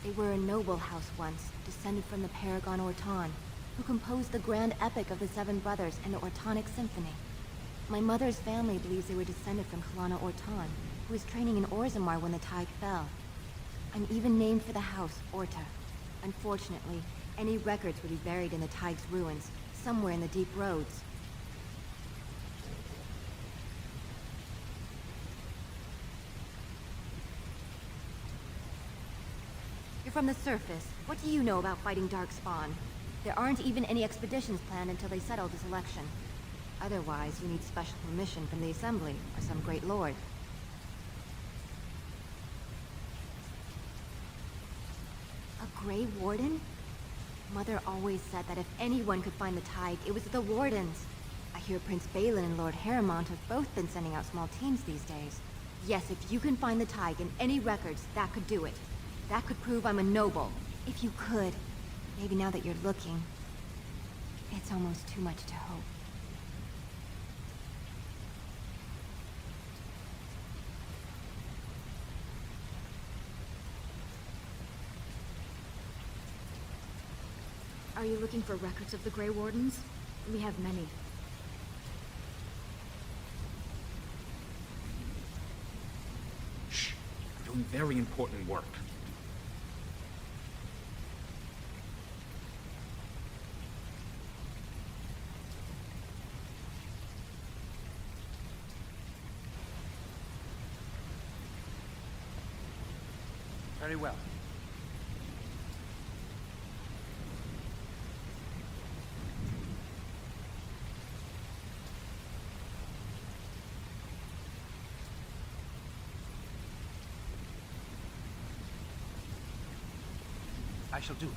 They were a noble house once, descended from the Paragon Ortan, who composed the grand epic of the Seven Brothers and the Ortonic Symphony. My mother's family believes they were descended from Kalana Ortan, who was training in Orzammar when the Thaig fell. I'm even named for the house, Orta. Unfortunately, any records would be buried in the Thaig's ruins, somewhere in the deep roads. From the surface, what do you know about fighting Darkspawn? There aren't even any expeditions planned until they settle this election. Otherwise, you need special permission from the Assembly, or some great lord. A Grey Warden? Mother always said that if anyone could find the Thaig, it was the Wardens. I hear Prince Balin and Lord Harrimont have both been sending out small teams these days. Yes, if you can find the Thaig in any records, that could do it. That could prove I'm a noble. If you could. Maybe now that you're looking. It's almost too much to hope. Are you looking for records of the Grey Wardens? We have many. Shh! We're doing very important work. Very well. I shall do it.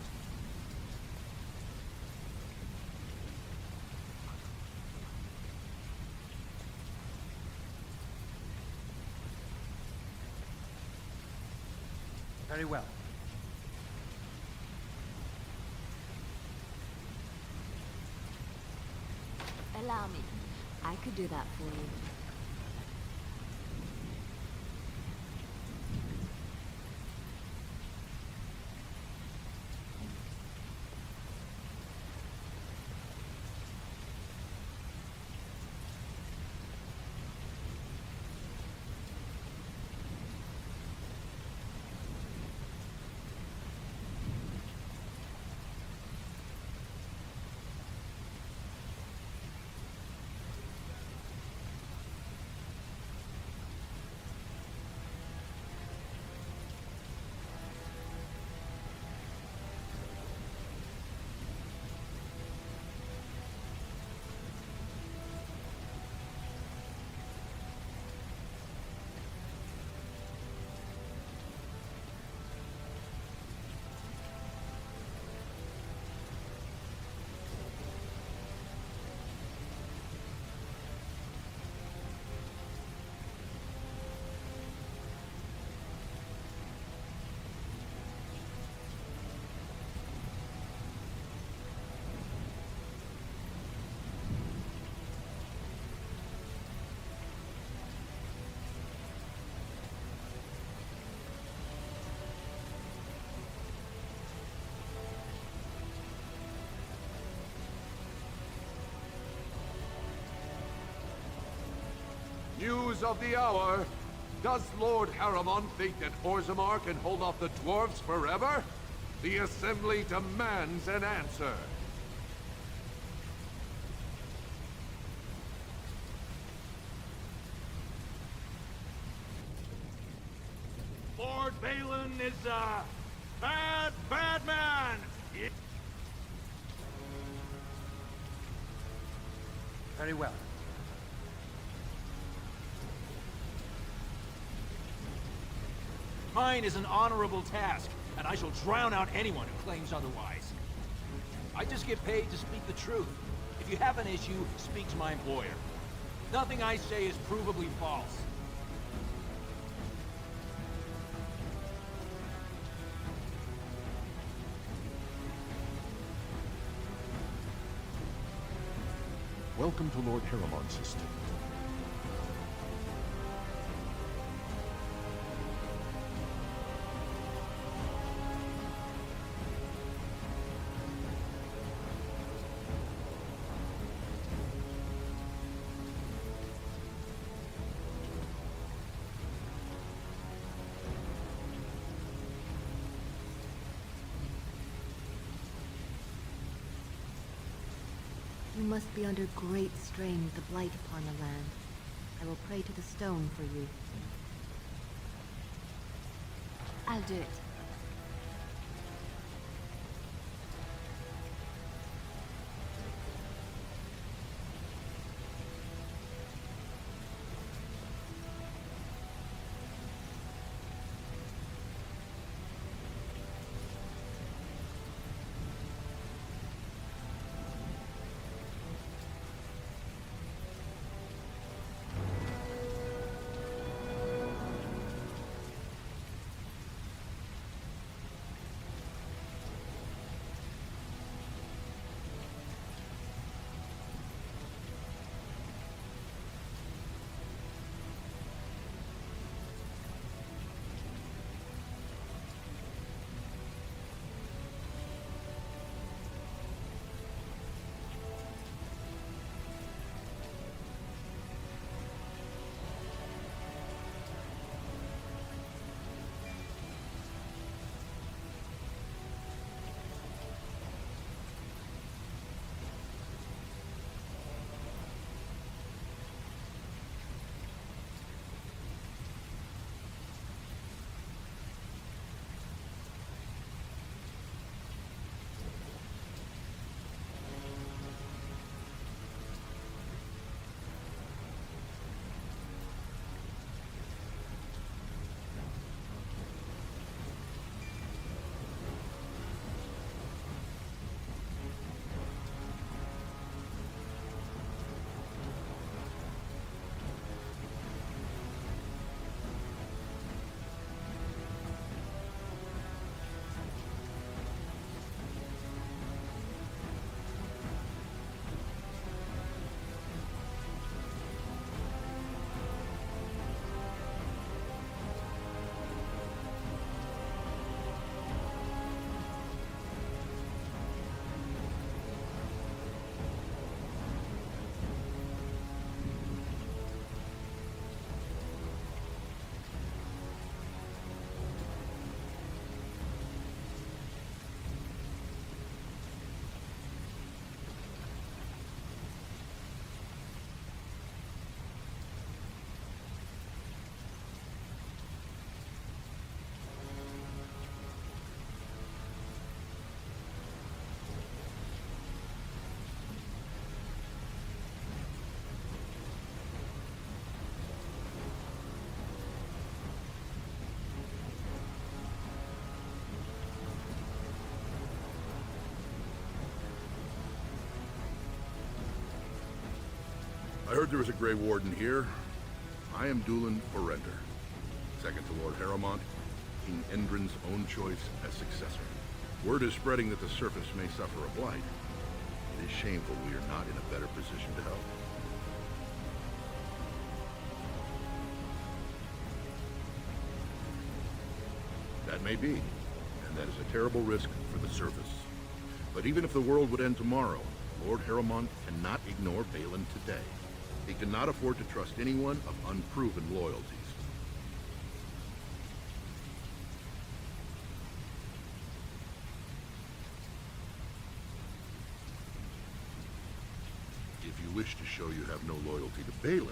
Very well. Allow me. I could do that for you. News of the hour. Does Lord Harriman think that Orzammar can hold off the dwarves forever? The Assembly demands an answer. Lord Balin is a bad, bad man! Very well. Mine is an honorable task, and I shall drown out anyone who claims otherwise. I just get paid to speak the truth. If you have an issue, speak to my employer. Nothing I say is provably false. Welcome to Lord Harriman's estate. You must be under great strain with the blight upon the land. I will pray to the stone for you. I'll do it. heard there was a Grey Warden here. I am Dulin Forrender, second to Lord Harrowmont, King Endrin's own choice as successor. Word is spreading that the surface may suffer a blight. It is shameful we are not in a better position to help. That may be, and that is a terrible risk for the surface. But even if the world would end tomorrow, Lord Harrowmont cannot ignore Balin today. He cannot afford to trust anyone of unproven loyalties. If you wish to show you have no loyalty to Balin,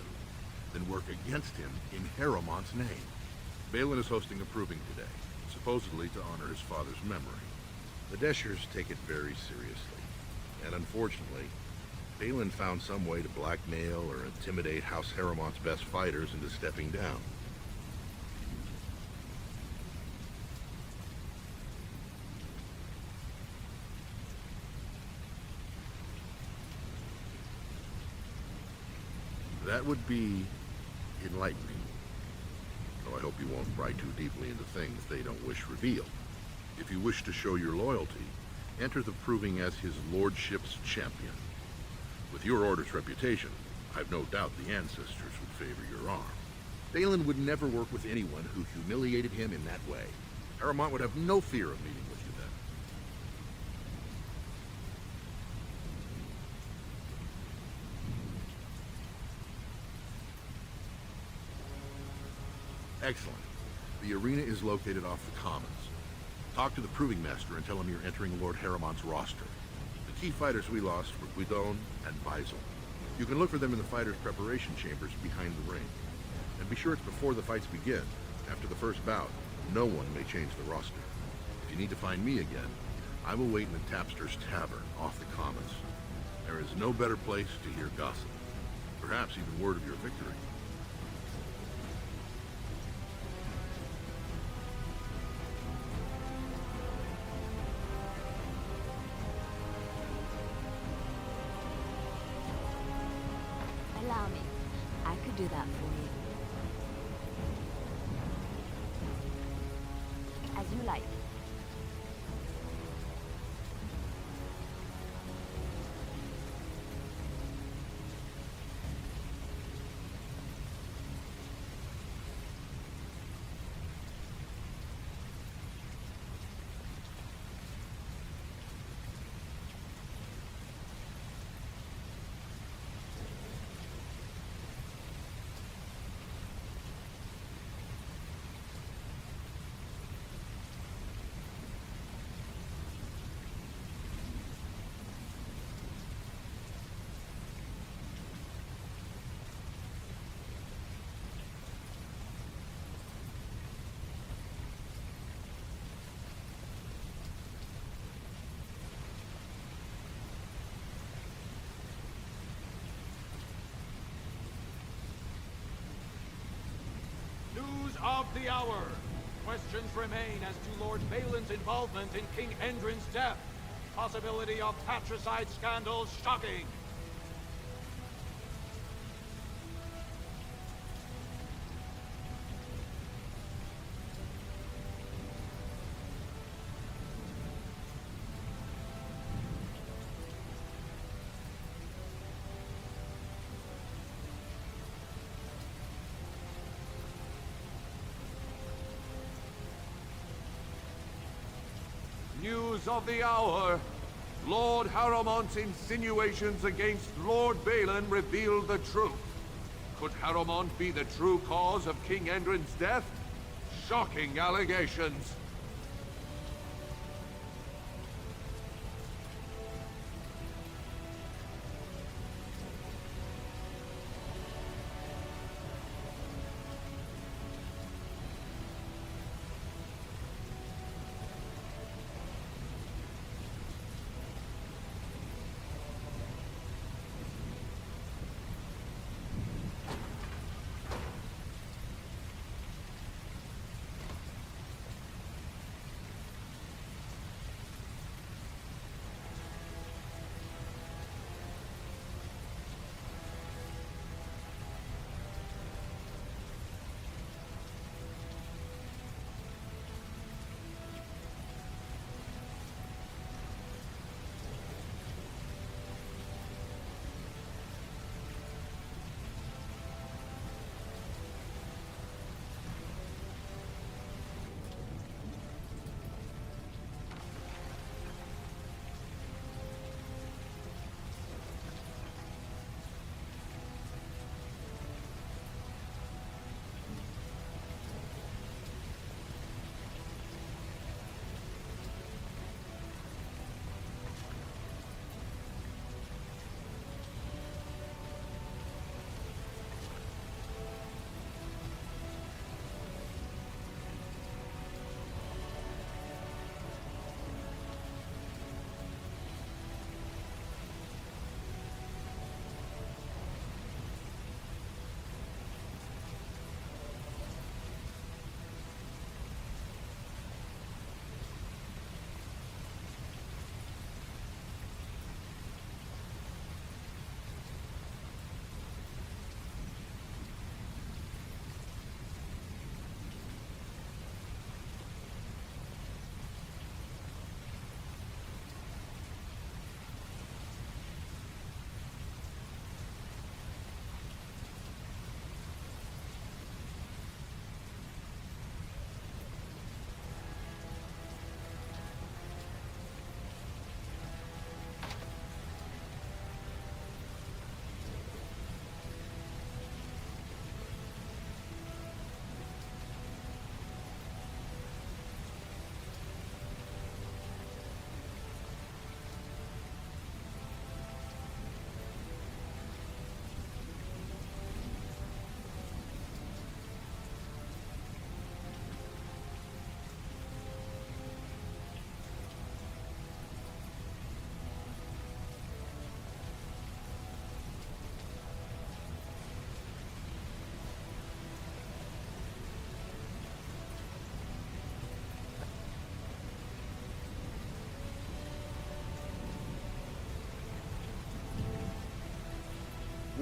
then work against him in Harrowmont's name. Balin is hosting a proving today, supposedly to honor his father's memory. The Deshers take it very seriously, and unfortunately, Balin found some way to blackmail or intimidate House Harrowmont's best fighters into stepping down. That would be enlightening. Though I hope you won't pry too deeply into things they don't wish revealed. If you wish to show your loyalty, enter the proving as his lordship's champion. With your order's reputation, I've no doubt the ancestors would favor your arm. Balin would never work with anyone who humiliated him in that way. Harrowmont would have no fear of meeting with you then. Excellent. The arena is located off the Commons. Talk to the Proving Master and tell him you're entering Lord Harrowmont's roster. The key fighters we lost were Guidon and Faisal. You can look for them in the fighters' preparation chambers behind the ring. And be sure it's before the fights begin. After the first bout, no one may change the roster. If you need to find me again, I will wait in the Tapster's Tavern off the Commons. There is no better place to hear gossip. Perhaps even word of your victory. Allow me. I could do that for you. As you like. News of the hour. Questions remain as to Lord Balin's involvement in King Endrin's death. Possibility of patricide scandal shocking. News of the hour. Lord Harrowmont's insinuations against Lord Balin reveal the truth. Could Harrowmont be the true cause of King Endrin's death? Shocking allegations.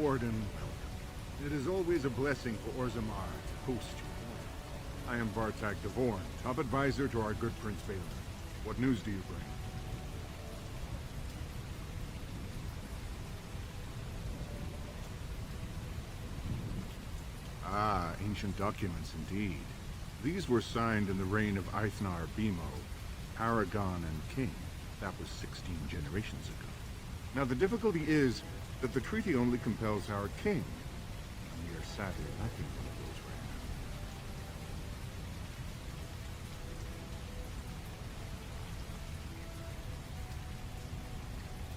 Warden, welcome. It is always a blessing for Orzammar to host you. I am Vartak Devorn, top advisor to our good Prince Balin. What news do you bring? Ah, ancient documents indeed. These were signed in the reign of Eithnar Bimo, Paragon and King. That was 16 generations ago. Now the difficulty is that the treaty only compels our king, and we are sadly lacking one of those right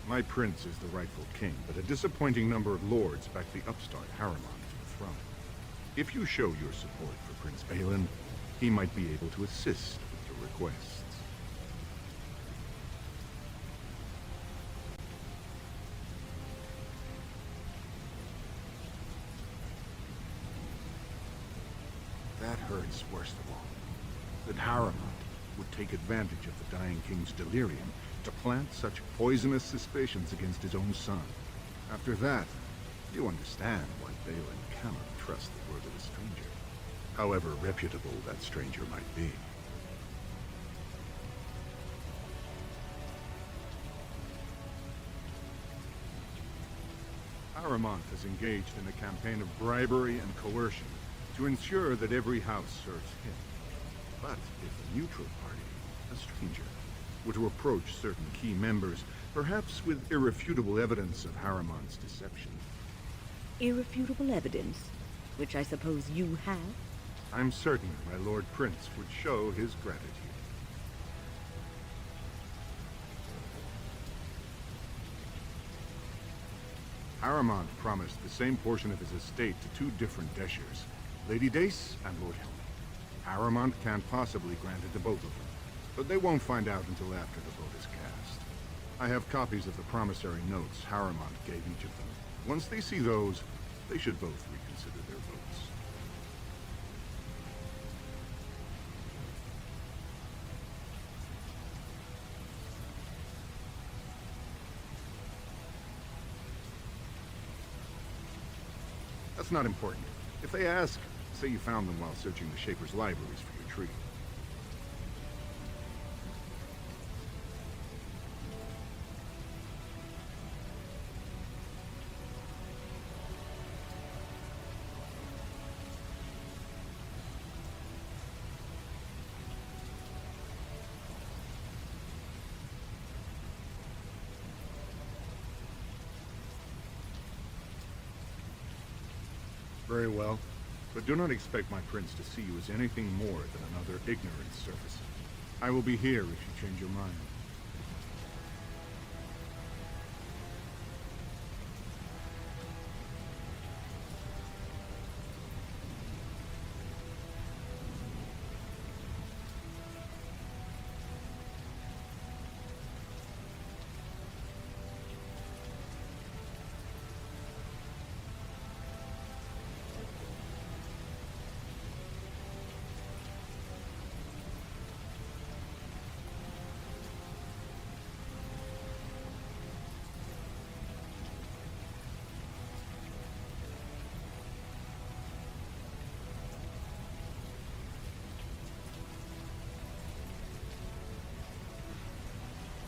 now. My prince is the rightful king, but a disappointing number of lords back the upstart Harriman to the throne. If you show your support for Prince Balin, he might be able to assist with your requests. That hurts worst of all. That Harriman would take advantage of the dying king's delirium to plant such poisonous suspicions against his own son. After that, you understand why Balin cannot trust the word of a stranger, however reputable that stranger might be. Harriman has engaged in a campaign of bribery and coercion to ensure that every house serves him. But if a neutral party, a stranger, were to approach certain key members, perhaps with irrefutable evidence of Harriman's deception. Irrefutable evidence? Which I suppose you have? I'm certain my Lord Prince would show his gratitude. Harriman promised the same portion of his estate to two different Deshers, Lady Dace and Lord Helmut. Harriman can't possibly grant it to both of them, but they won't find out until after the vote is cast. I have copies of the promissory notes Harriman gave each of them. Once they see those, they should both reconsider their votes. That's not important. If they ask, say you found them while searching the Shaper's libraries for your tree. Very well. But do not expect my prince to see you as anything more than another ignorant surfacer. I will be here if you change your mind.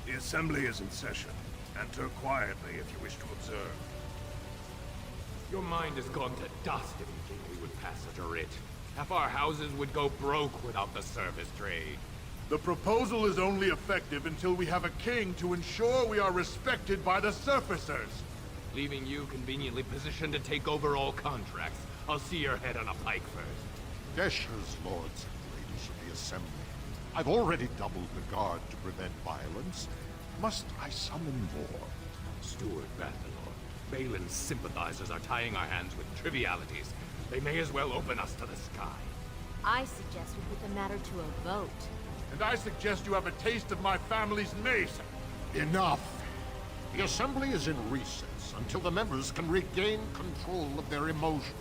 The Assembly is in session. Enter quietly if you wish to observe. Your mind has gone to dust if you think we would pass such a writ. Half our houses would go broke without the service trade. The proposal is only effective until we have a king to ensure we are respected by the surfacers. Leaving you conveniently positioned to take over all contracts. I'll see your head on a pike first. Deshers, lords and ladies of the Assembly. I've already doubled the guard to prevent violence. Must I summon more? Steward Bathalor, Balin's sympathizers are tying our hands with trivialities. They may as well open us to the sky. I suggest we put the matter to a vote. And I suggest you have a taste of my family's mace. Enough! The Assembly is in recess until the members can regain control of their emotions.